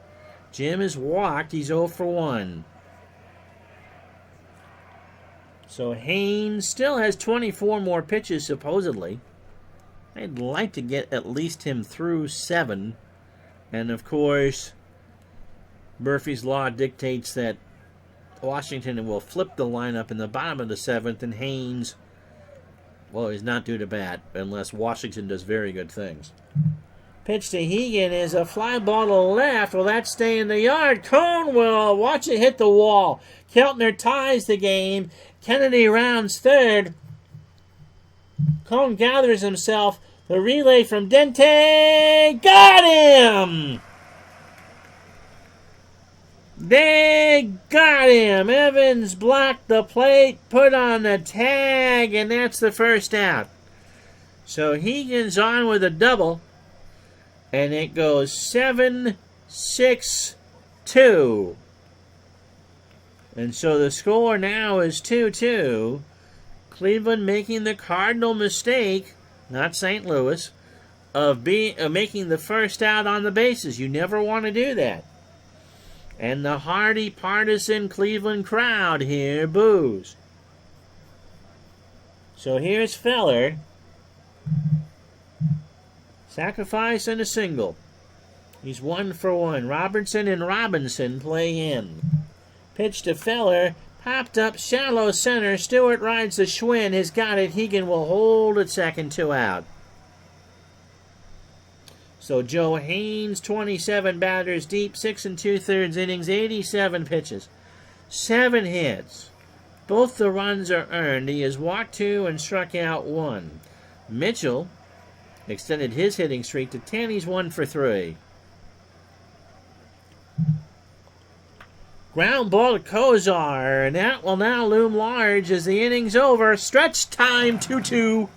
Jim is walked, he's 0 for 1. So Haynes still has 24 more pitches, supposedly. I'd like to get at least him through 7. And of course, Murphy's Law dictates that Washington will flip the lineup in the bottom of the 7th, and Haynes, well, he's not due to bat unless Washington does very good things. Pitch to Hegan is a fly ball to left. Will that stay in the yard? Cone will watch it hit the wall. Keltner ties the game. Kennedy rounds third. Cone gathers himself. The relay from Dente. Got him! They got him. Evans blocked the plate, put on the tag, and that's the first out. So Hegan's on with a double, and it goes 7-6-2. And so the score now is 2-2. Cleveland making the cardinal mistake, not St. Louis, of making the first out on the bases. You never want to do that. And the hardy partisan Cleveland crowd here boos. So here's Feller. Sacrifice and a single. He's 1 for 1. Robertson and Robinson play in. Pitch to Feller. Popped up shallow center. Stewart rides the Schwinn. Has got it. Hegan will hold at second, 2 out. So Joe Haynes, 27 batters deep, 6 2/3 innings, 87 pitches, 7 hits. Both the runs are earned. He has walked 2 and struck out 1. Mitchell extended his hitting streak to 10. He's 1 for 3. Ground ball to Kozar, and that will now loom large as the inning's over. Stretch time, 2-2.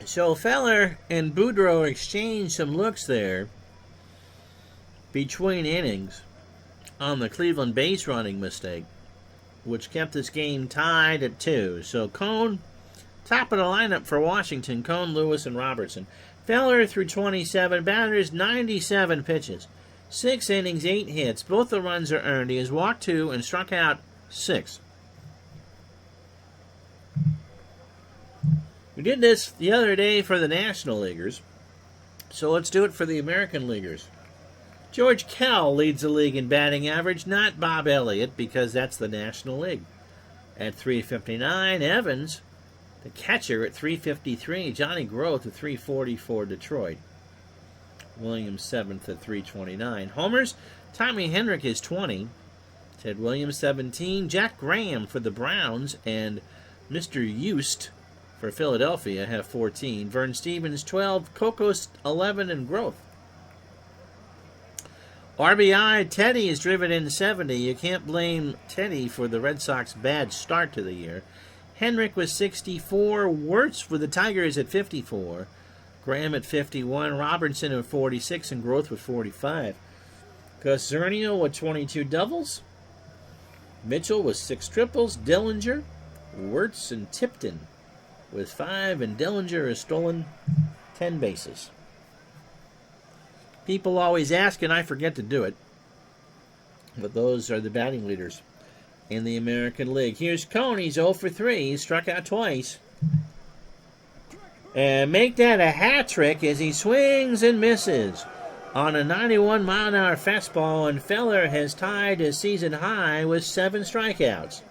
So Feller and Boudreaux exchanged some looks there between innings on the Cleveland base running mistake, which kept this game tied at 2. So Cone, top of the lineup for Washington, Cone, Lewis, and Robertson. Feller threw 27 batters, 97 pitches, 6 innings, 8 hits. Both the runs are earned. He has walked 2 and struck out 6. We did this the other day for the National Leaguers, so let's do it for the American Leaguers. George Kell leads the league in batting average, not Bob Elliott, because that's the National League. At .359, Evans, the catcher, at .353. Johnny Groth at .340 for Detroit. Williams 7th at .329. Homers, Tommy Henrich is 20. Ted Williams 17. Jack Graham for the Browns, and Mr. Yost for Philadelphia have 14. Vern Stevens 12, Kokos 11, and Groth RBI, Teddy is driven in 70. You can't blame Teddy for the Red Sox bad start to the year. Henrik was 64. Wirtz for the Tigers at 54. Graham at 51. Robertson at 46. And Groth with 45. Cosernio with 22 doubles. Mitchell with 6 triples. Dillinger, Wirtz, and Tipton with 5. And Dillinger has stolen 10 bases. People always ask, and I forget to do it, but those are the batting leaders in the American League. Here's Cone. He's 0 for 3. He struck out twice. And make that a hat trick as he swings and misses on a 91-mile-an-hour fastball, and Feller has tied his season high with 7 strikeouts.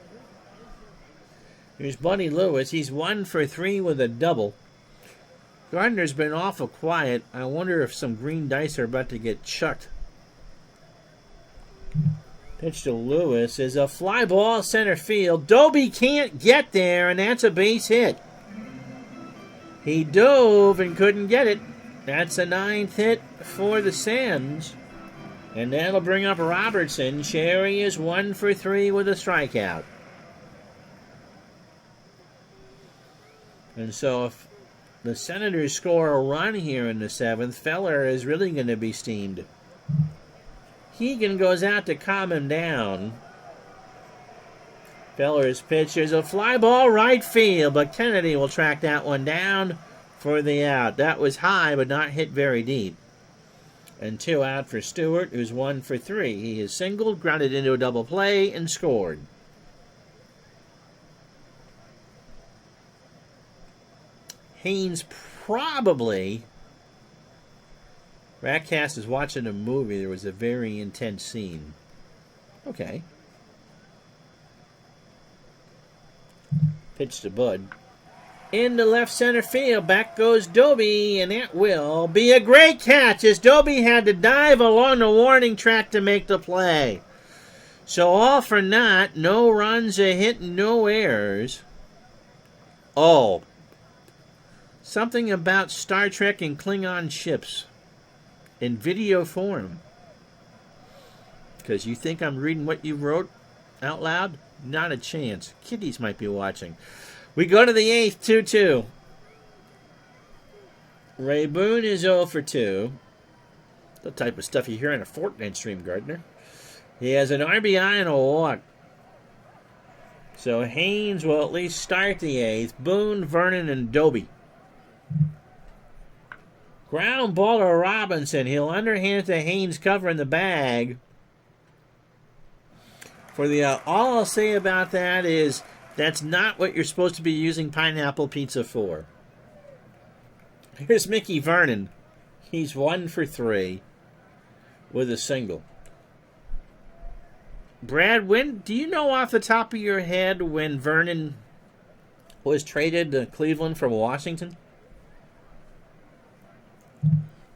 Here's Buddy Lewis. He's 1 for 3 with a double. Gardner's been awful quiet. I wonder if some green dice are about to get chucked. Pitch to Lewis is a fly ball center field. Doby can't get there, and that's a base hit. He dove and couldn't get it. That's a 9th hit for the Sands. And that'll bring up Robertson. Cherry is 1 for 3 with a strikeout. And so if the Senators score a run here in the 7th, Feller is really going to be steamed. Keegan goes out to calm him down. Feller's pitch is a fly ball right field, but Kennedy will track that one down for the out. That was high, but not hit very deep. And 2 out for Stewart, who's 1 for 3. He is singled, grounded into a double play, and scored. Haynes probably... Ratcast is watching a movie. There was a very intense scene. Okay. Pitch to Bud. Into left center field. Back goes Doby, and that will be a great catch as Doby had to dive along the warning track to make the play. So all for naught. No runs, a hit, no errors. Oh. Something about Star Trek and Klingon ships in video form. Because you think I'm reading what you wrote out loud? Not a chance. Kiddies might be watching. We go to the 8th, 2-2. Ray Boone is 0 for 2. The type of stuff you hear in a Fortnite stream, Gardner. He has an RBI and a walk. So Haynes will at least start the 8th. Boone, Vernon, and Doby. Ground ball to Robinson. He'll underhand to Haynes covering the bag. For the all I'll say about that is that's not what you're supposed to be using pineapple pizza for. Here's Mickey Vernon. He's 1 for 3 with a single. Brad, do you know off the top of your head when Vernon was traded to Cleveland from Washington?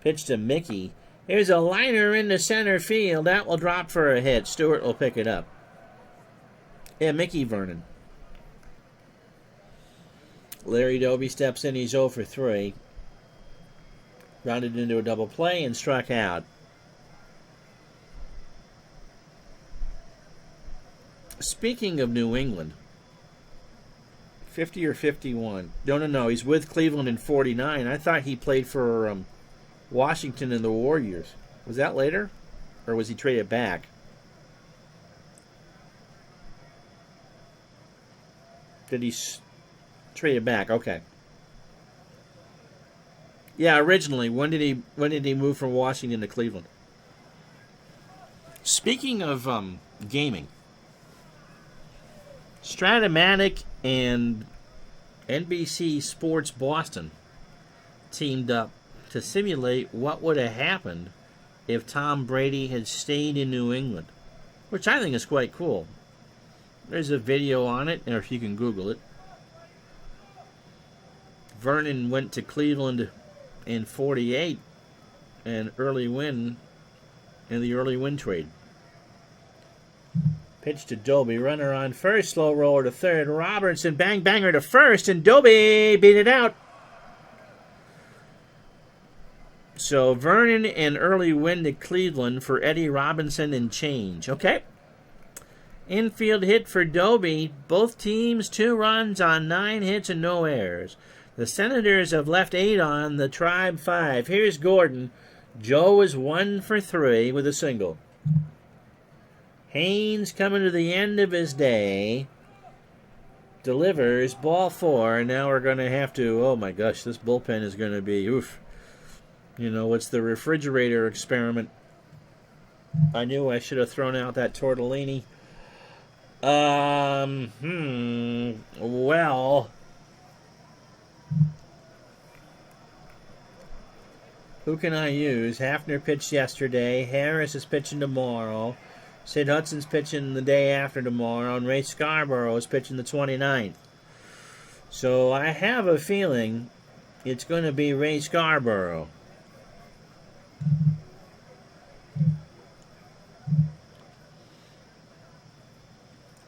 Pitch to Mickey. Here's a liner in the center field. That will drop for a hit. Stewart will pick it up. Yeah, Mickey Vernon. Larry Doby steps in. He's 0 for 3. Rounded into a double play and struck out. Speaking of New England, 50 or 51? No. He's with Cleveland in 49. I thought he played for Washington and the Warriors. Was that later? Or was he traded back? Did he trade it back? Okay. Yeah, originally. When did he move from Washington to Cleveland? Speaking of gaming, Stratomatic and NBC Sports Boston teamed up to simulate what would have happened if Tom Brady had stayed in New England, which I think is quite cool. There's a video on it, or if you can Google it. Vernon went to Cleveland in 48 and early win in the early win trade. Pitch to Doby. Runner on first. Slow roller to third. Robertson bang banger to first, and Doby beat it out. So Vernon and early win to Cleveland for Eddie Robinson and change. Okay. Infield hit for Doby. Both teams 2 runs on 9 hits and no errors. The Senators have left 8 on, the Tribe 5. Here's Gordon. Joe is 1 for 3 with a single. Haynes coming to the end of his day. Delivers ball 4. And now we're going to have to, oh my gosh, this bullpen is going to be, oof. You know, it's the refrigerator experiment. I knew I should have thrown out that tortellini. Well, who can I use? Hafner pitched yesterday. Harris is pitching tomorrow. Sid Hudson's pitching the day after tomorrow. And Ray Scarborough is pitching the 29th. So I have a feeling it's going to be Ray Scarborough.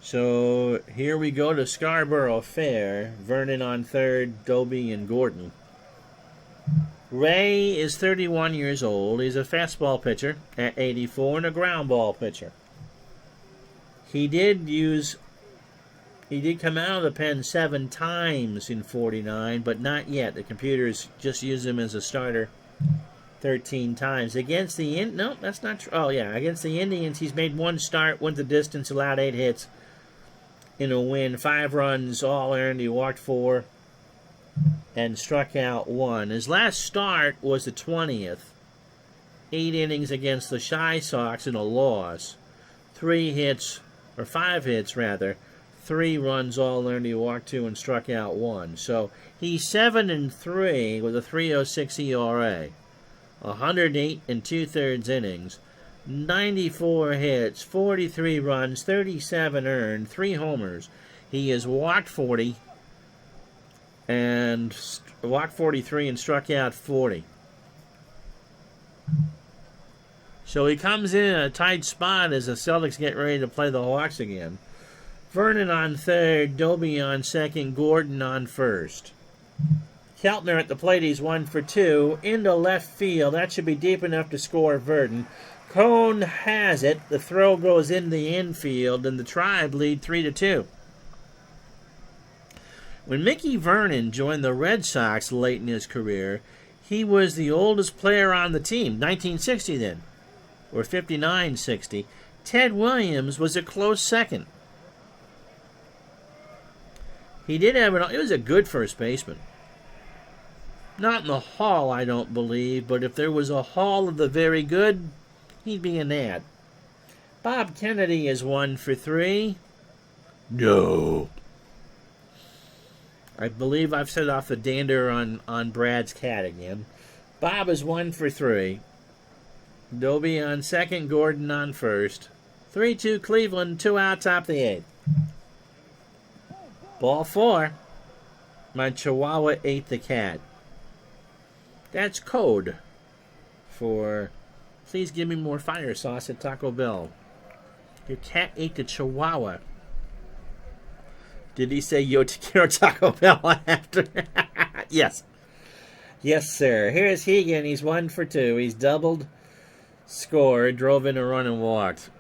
So here we go to Scarborough Fair. Vernon on third, Doby and Gordon. Ray is 31 years old. He's a fastball pitcher at 84 and a ground ball pitcher. He did come out of the pen 7 times in 49, but not yet. The computers just use him as a starter 13 times. Against the no, that's not true. Oh yeah, against the Indians, he's made 1 start, went the distance, allowed 8 hits. In a win, 5 runs, all earned. He walked 4 and struck out 1. His last start was the 20th. 8 innings against the Shy Sox in a loss. 3 hits, or 5 hits rather. 3 runs, all earned. He walked 2 and struck out 1. So he's 7-3 with a 3.06 ERA. 108 2/3 innings. 94 hits, 43 runs, 37 earned, 3 homers. He has walked 40 and walked 43 and struck out 40. So he comes in a tight spot as the Celtics get ready to play the Hawks again. Vernon on third, Doby on second, Gordon on first. Keltner at the plate, he's 1 for 2. Into left field, that should be deep enough to score Verdon. Cone has it. The throw goes in the infield, and the Tribe lead 3-2. When Mickey Vernon joined the Red Sox late in his career, he was the oldest player on the team, 1960 then, or 59-60. Ted Williams was a close second. He did have it was a good first baseman. Not in the Hall, I don't believe, but if there was a Hall of the very good, he'd be in that. Bob Kennedy is 1 for 3. No. I believe I've set off the dander on Brad's cat again. Bob is 1 for 3. Doby on second, Gordon on first. 3-2 Cleveland, 2 out, top of the 8th. Ball 4. My Chihuahua ate the cat. That's code for please give me more fire sauce at Taco Bell. Your cat ate the Chihuahua. Did he say Yo Te Quiero Taco Bell after? Yes. Yes, sir. Here's Hegan. He's 1 for 2. He's doubled, scored, drove in a run, and walked.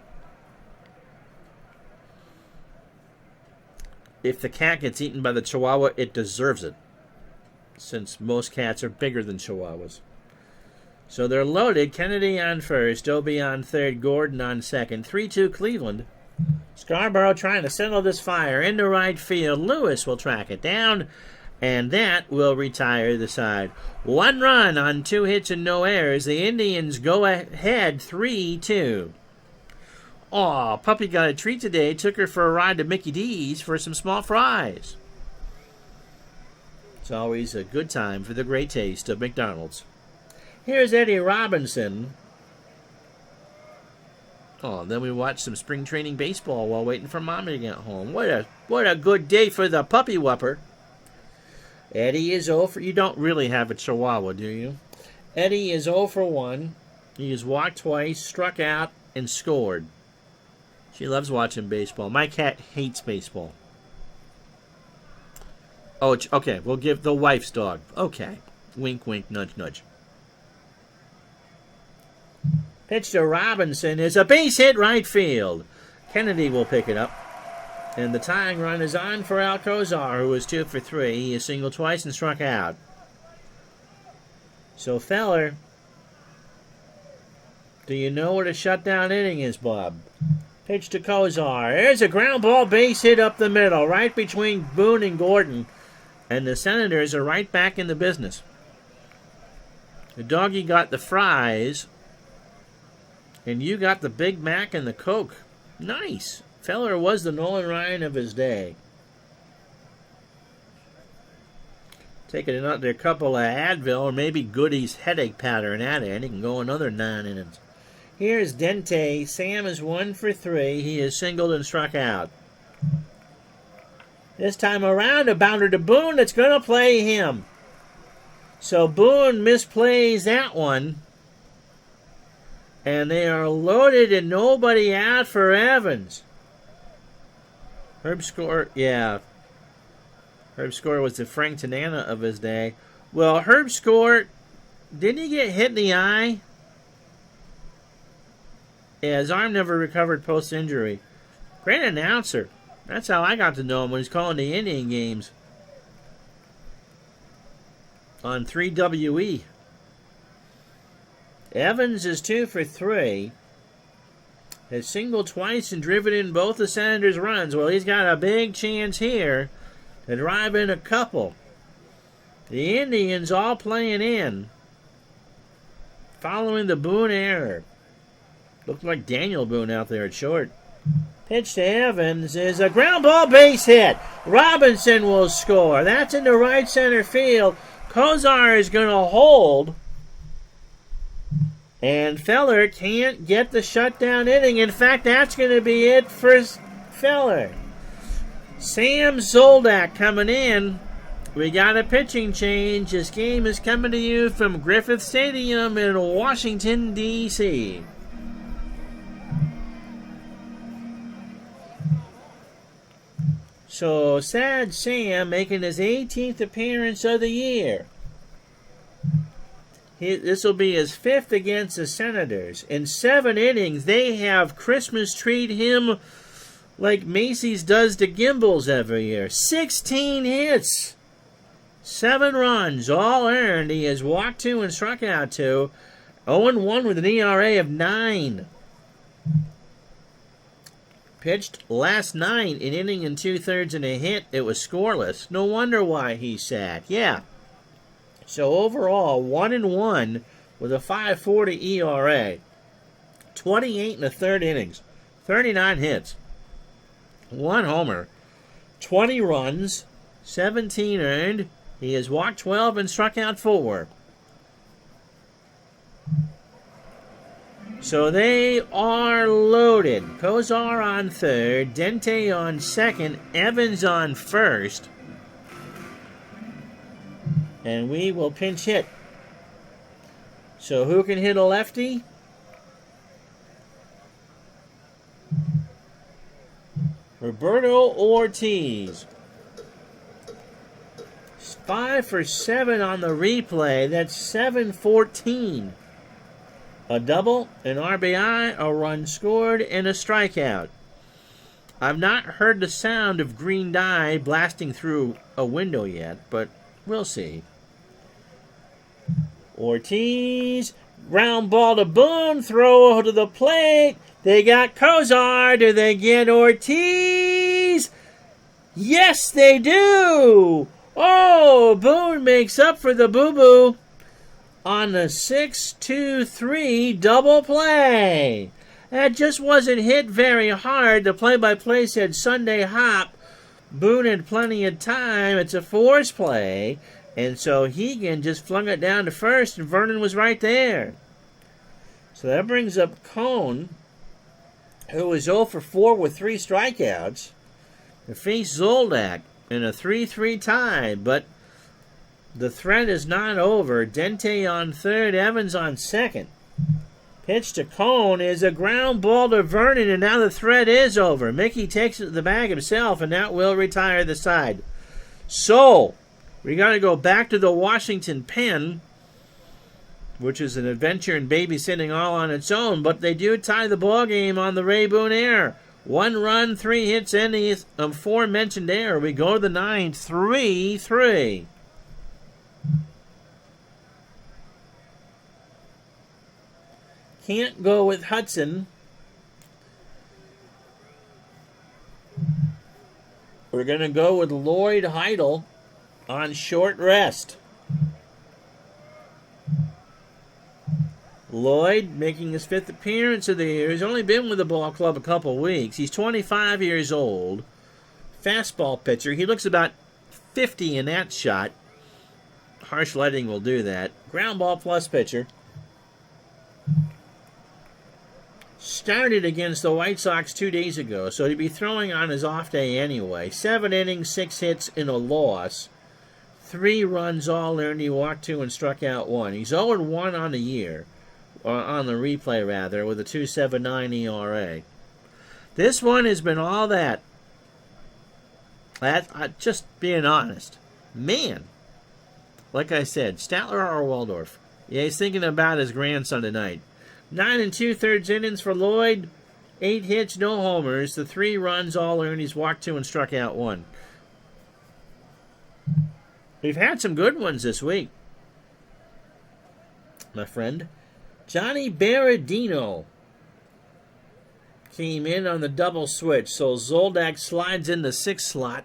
If the cat gets eaten by the Chihuahua, it deserves it, since most cats are bigger than Chihuahuas. So they're loaded. Kennedy on first, Doby on third, Gordon on second. 3-2 Cleveland. Scarborough trying to settle this fire into right field. Lewis will track it down, and that will retire the side. 1 run on 2 hits and no errors. The Indians go ahead 3-2. Aw, Puppy got a treat today. Took her for a ride to Mickey D's for some small fries. It's always a good time for the great taste of McDonald's. Here's Eddie Robinson. Oh, then we watched some spring training baseball while waiting for Mommy to get home. What a good day for the puppy whopper. Eddie is 0 for... You don't really have a Chihuahua, do you? Eddie is 0 for 1. He has walked twice, struck out, and scored. She loves watching baseball. My cat hates baseball. Oh, okay. We'll give the wife's dog. Okay. Wink, wink, nudge, nudge. Pitch to Robinson is a base hit right field. Kennedy will pick it up. And the tying run is on for Alcozar, who was 2 for 3. He has singled twice and struck out. So, Feller, do you know what a shutdown inning is, Bob? Pitch to Kozar. There's a ground ball base hit up the middle, right between Boone and Gordon. And the Senators are right back in the business. The doggy got the fries, and you got the Big Mac and the Coke. Nice. Feller was the Nolan Ryan of his day. Taking another couple of Advil, or maybe Goody's headache powder in that end. He can go another 9 innings. Here's Dente. Sam is 1 for 3. He is singled and struck out. This time around, a bounder to Boone that's going to play him. So Boone misplays that one. And they are loaded and nobody out for Evans. Herb Score was the Frank Tanana of his day. Well, Herb Score, didn't he get hit in the eye? Yeah, his arm never recovered post-injury. Great announcer. That's how I got to know him when he was calling the Indian games on 3WE. Evans is 2 for 3. Has singled twice and driven in both the Senators' runs. Well, he's got a big chance here to drive in a couple. The Indians all playing in, following the Boone error. Looked like Daniel Boone out there at short. Pitch to Evans is a ground ball base hit. Robinson will score. That's in the right center field. Kozar is going to hold. And Feller can't get the shutdown inning. In fact, that's going to be it for Feller. Sam Zoldak coming in. We got a pitching change. This game is coming to you from Griffith Stadium in Washington, D.C. So, Sad Sam making his 18th appearance of the year. This will be his 5th against the Senators. In 7 innings, they have Christmas treat him like Macy's does to Gimbals every year. 16 hits, 7 runs, all earned. He has walked 2 and struck out 2. 0-1 with an ERA of 9. Pitched last night, an inning and 2/3 and a hit. It was scoreless. No wonder why he sat. Yeah. So overall, 1-1 with a 5.40 ERA. 28 1/3 innings. 39 hits. 1 homer. 20 runs. 17 earned. He has walked 12 and struck out 4. So they are loaded. Kozar on third, Dente on second, Evans on first. And we will pinch hit. So who can hit a lefty? Roberto Ortiz. 5 for 7 on the replay. That's 7-14. A double, an RBI, a run scored, and a strikeout. I've not heard the sound of green dye blasting through a window yet, but we'll see. Ortiz, ground ball to Boone, throw to the plate. They got Kozar. Do they get Ortiz? Yes, they do. Oh, Boone makes up for the boo-boo on the 6-2-3 double play. That just wasn't hit very hard. The play-by-play said Sunday hop. Boone had plenty of time. It's a force play. And so Hegan just flung it down to first, and Vernon was right there. So that brings up Cone, who was 0 for 4 with 3 strikeouts, to face Zoldak in a 3-3 tie. But the threat is not over. Dente on third, Evans on second. Pitch to Cone is a ground ball to Vernon, and now the threat is over. Mickey takes it to the bag himself, and that will retire the side. So we got to go back to the Washington pen which is an adventure in babysitting all on its own, but they do tie the ball game on the Ray Boone error. 1 run, 3 hits in the aforementioned error. We go to the 9th, 3-3. Can't go with Hudson. We're going to go with Lloyd Heidel on short rest. Lloyd making his 5th appearance of the year. He's only been with the ball club a couple weeks. He's 25 years old. Fastball pitcher. He looks about 50 in that shot. Harsh lighting will do that. Ground ball plus pitcher. Started against the White Sox 2 days ago, so he'd be throwing on his off day anyway. 7 innings, 6 hits in a loss. 3 runs all earned. He walked 2 and struck out 1. He's 0-1 on the year. On the replay, rather, with a 2.79 ERA. This one has been all that. Just being honest. Man, like I said, Statler or Waldorf? Yeah, he's thinking about his grandson tonight. 9 2/3 innings for Lloyd. 8 hits, no homers. The 3 runs all earned. He's walked 2 and struck out 1. We've had some good ones this week, my friend. Johnny Berardino came in on the double switch, so Zoldak slides in the 6th slot.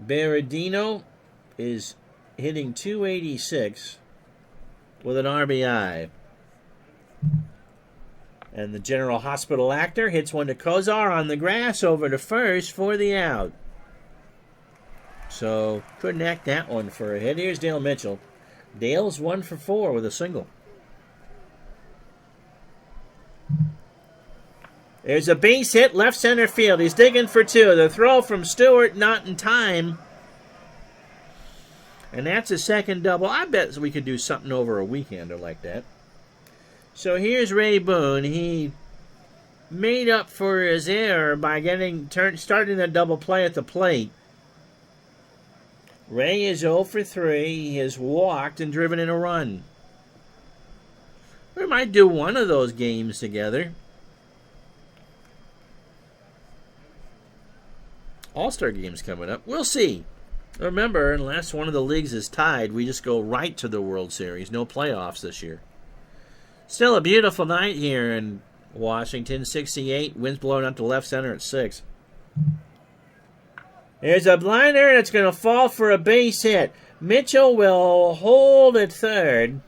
Berardino is hitting .286 with an RBI. And the General Hospital actor hits one to Kozar on the grass over to first for the out. So couldn't act that one for a hit. Here's Dale Mitchell. Dale's 1 for 4 with a single. There's a base hit left center field. He's digging for 2. The throw from Stewart not in time. And that's a second double. I bet we could do something over a weekender like that. So here's Ray Boone. He made up for his error by starting a double play at the plate. Ray is 0 for 3. He has walked and driven in a run. We might do one of those games together. All-Star games coming up. We'll see. Remember, unless one of the leagues is tied, we just go right to the World Series. No playoffs this year. Still a beautiful night here in Washington. 68. Wind's blowing out to left center at 6. There's a blinder that's going to fall for a base hit. Mitchell will hold at third.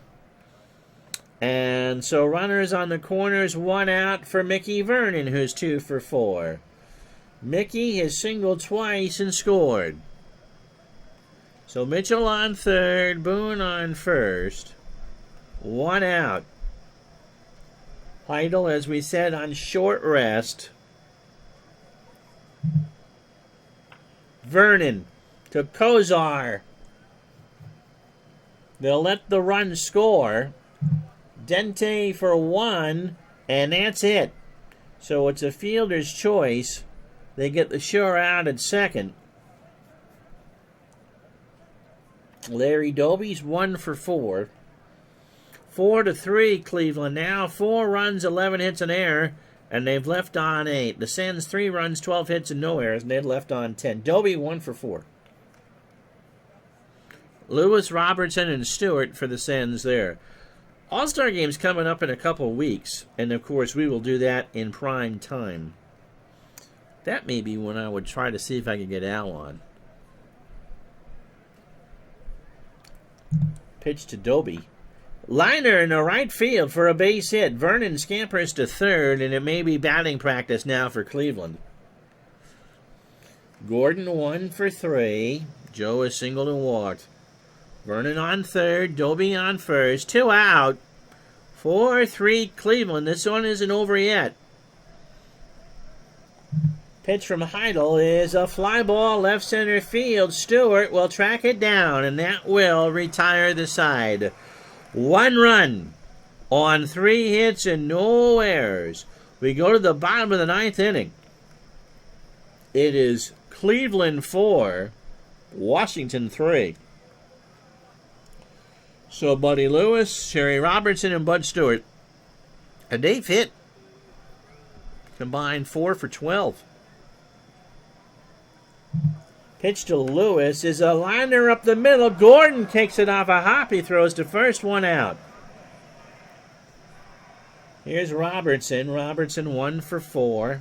And so runners on the corners, 1 out for Mickey Vernon, who's 2 for 4. Mickey has singled twice and scored. So Mitchell on third, Boone on first. 1 out. Heidel, as we said, on short rest. Vernon to Kozar. They'll let the run score. Dente for 1, and that's it. So it's a fielder's choice. They get the sure out at second. Larry Doby's 1 for 4. 4-3 Cleveland now. 4 runs, 11 hits, and error, and they've left on 8. The Sens 3 runs, 12 hits, and no errors, and they've left on 10. Doby 1 for 4. Lewis, Robertson, and Stewart for the Sens there. All-Star game's coming up in a couple weeks, and of course we will do that in prime time. That may be when I would try to see if I could get Al on. Pitch to Doby. Liner in the right field for a base hit. Vernon scampers to third, and it may be batting practice now for Cleveland. Gordon 1 for 3. Joe is singled and walked. Vernon on third. Doby on first. 2 out. 4-3 Cleveland. This one isn't over yet. Pitch from Heidel is a fly ball left center field. Stewart will track it down, and that will retire the side. 1 run on 3 hits and no errors. We go to the bottom of the 9th inning. It is Cleveland 4, Washington 3. So Buddy Lewis, Sherry Robertson, and Bud Stewart. And they've hit combined 4 for 12. Pitch to Lewis is a liner up the middle. Gordon takes it off a hop. He throws the first one out. Here's Robertson. Robertson 1 for 4.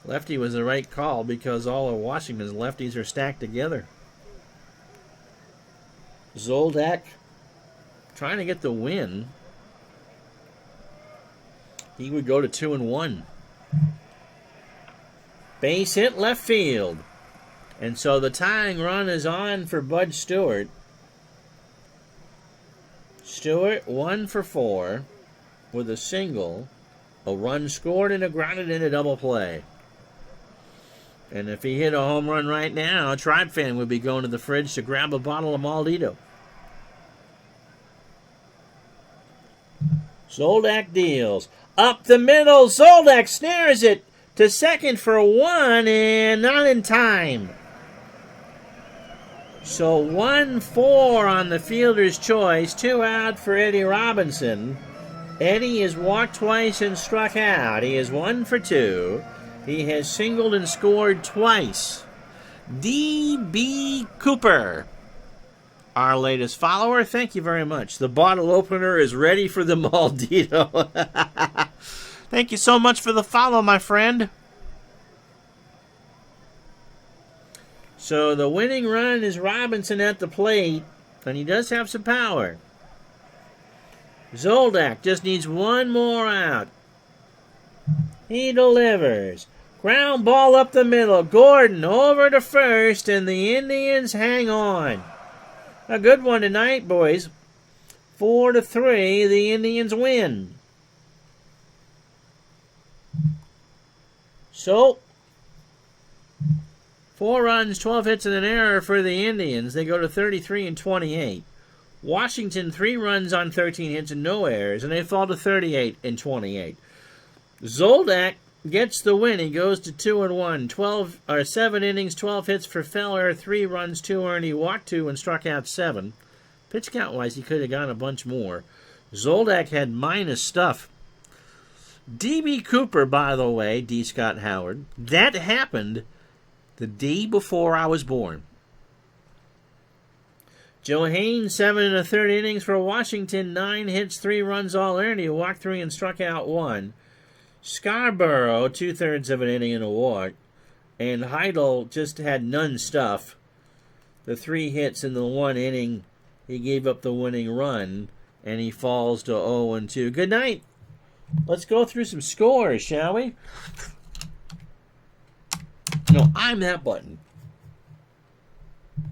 Lefty was the right call because all of Washington's lefties are stacked together. Zoldak trying to get the win. He would go to 2-1. Base hit left field. And so the tying run is on for Bud Stewart. Stewart 1 for 4 with a single, a run scored, and a grounded in a double play. And if he hit a home run right now, a Tribe fan would be going to the fridge to grab a bottle of Maldito. Zoldak deals. Up the middle, Zoldak snares it to second for 1 and not in time. So 1-4 on the fielder's choice, 2 out for Eddie Robinson. Eddie has walked twice and struck out. He is 1 for 2. He has singled and scored twice. D.B. Cooper, our latest follower, thank you very much. The bottle opener is ready for the Maldito. Thank you so much for the follow, my friend. So the winning run is Robinson at the plate, and he does have some power. Zoldak just needs one more out. He delivers. Ground ball up the middle. Gordon over to first, and the Indians hang on. A good one tonight, boys. 4-3, the Indians win. So, 4 runs, 12 hits, and an error for the Indians. They go to 33-28. Washington, 3 runs on 13 hits and no errors, and they fall to 38-28. Zoldak gets the win. He goes to 2-1. 7 innings, 12 hits for Feller, 3 runs, 2 earned. He walked 2 and struck out 7. Pitch count-wise, he could have gone a bunch more. Zoldak had minus stuff. D.B. Cooper, by the way, D. Scott Howard, that happened the day before I was born. Joe Haynes, 7 1/3 innings for Washington, 9 hits, 3 runs, all earned. He walked 3 and struck out 1. Scarborough, 2/3 of an inning and a walk. And Heidel just had none stuff. The 3 hits in the 1 inning, he gave up the winning run, and he falls to 0-2. Good night. Let's go through some scores, shall we? No, I'm that button.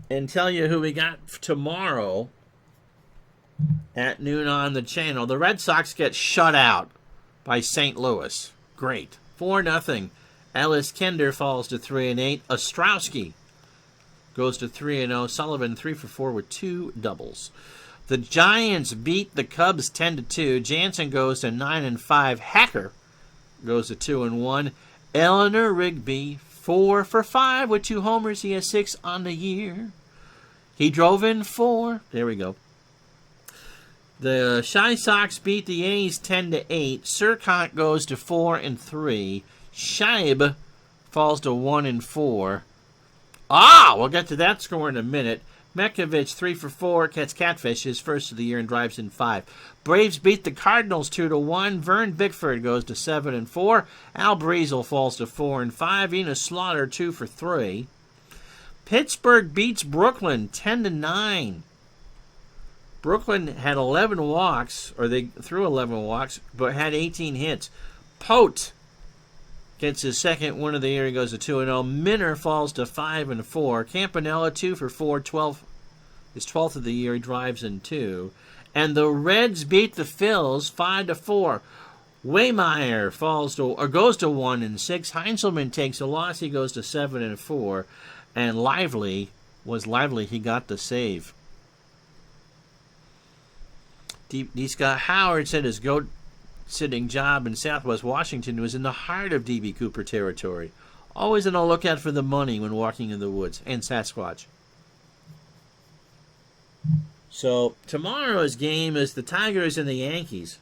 And tell you who we got tomorrow at noon on the channel. The Red Sox get shut out by St. Louis. Great. 4-0. Ellis Kinder falls to 3-8. Ostrowski goes to 3-0. Sullivan 3 for 4 with 2 doubles. The Giants beat the Cubs 10-2. Jansen goes to 9-5. Hacker goes to 2-1. Eleanor Rigby 4 for 5 with 2 homers. He has 6 on the year. He drove in 4. There we go. The Shy Sox beat the A's 10-8. Surcott goes to 4-3. Scheib falls to 1-4. We'll get to that score in a minute. Mekovich 3 for 4, catch catfish, his first of the year, and drives in 5. Braves beat the Cardinals 2-1. Vern Bickford goes to 7-4. Al Breezel falls to 4-5. Enos Slaughter 2 for 3. Pittsburgh beats Brooklyn 10-9. Brooklyn had 11 walks, or they threw 11 walks, but had 18 hits. Pote gets his second win of the year. He goes to 2-0. Minner falls to 5-4. Campanella 2 for 4, 12. His 12th of the year. He drives in 2. And the Reds beat the Phils 5-4. Waymeyer goes to 1-6. Heinzelman takes a loss. He goes to 7-4. And Lively was Lively. He got the save. D. Scott Howard said his goat sitting job in Southwest Washington was in the heart of D.B. Cooper territory. Always on the lookout for the money when walking in the woods. And Sasquatch. So tomorrow's game is the Tigers and the Yankees.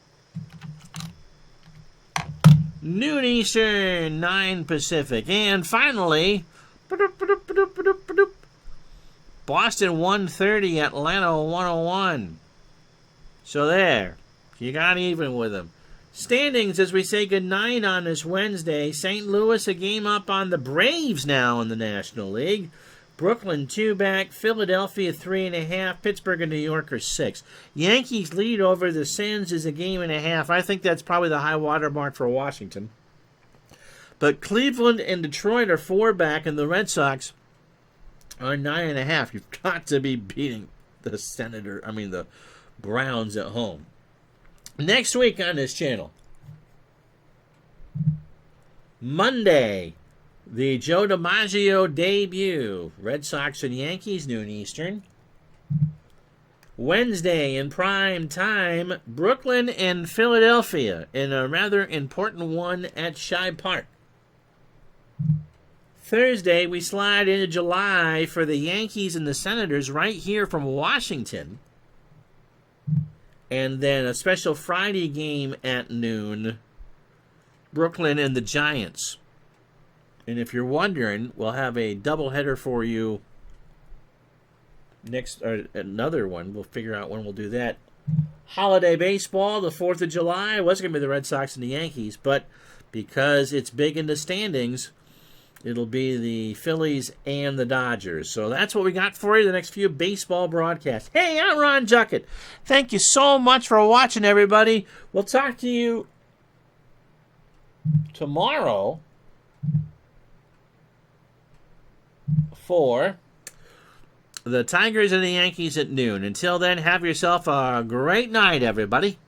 Noon Eastern, 9 Pacific. And finally, Boston 130, Atlanta 101. So there, you got even with them. Standings as we say goodnight on this Wednesday. St. Louis a game up on the Braves now in the National League. Brooklyn 2 back. Philadelphia 3.5. Pittsburgh and New York are 6. Yankees lead over the Sens is a game and a half. I think that's probably the high water mark for Washington. But Cleveland and Detroit are 4 back, and the Red Sox are 9.5. You've got to be beating the Browns at home. Next week on this channel, Monday, the Joe DiMaggio debut. Red Sox and Yankees, noon Eastern. Wednesday, in prime time, Brooklyn and Philadelphia in a rather important one at Shibe Park. Thursday, we slide into July for the Yankees and the Senators right here from Washington. And then a special Friday game at noon, Brooklyn and the Giants. And if you're wondering, we'll have a doubleheader for you next, or another one. We'll figure out when we'll do that. Holiday baseball, the 4th of July, was going to be the Red Sox and the Yankees, but because it's big in the standings, it'll be the Phillies and the Dodgers. So that's what we got for you, the next few baseball broadcasts. Hey, I'm Ron Juckett. Thank you so much for watching, everybody. We'll talk to you tomorrow for the Tigers and the Yankees at noon. Until then, have yourself a great night, everybody.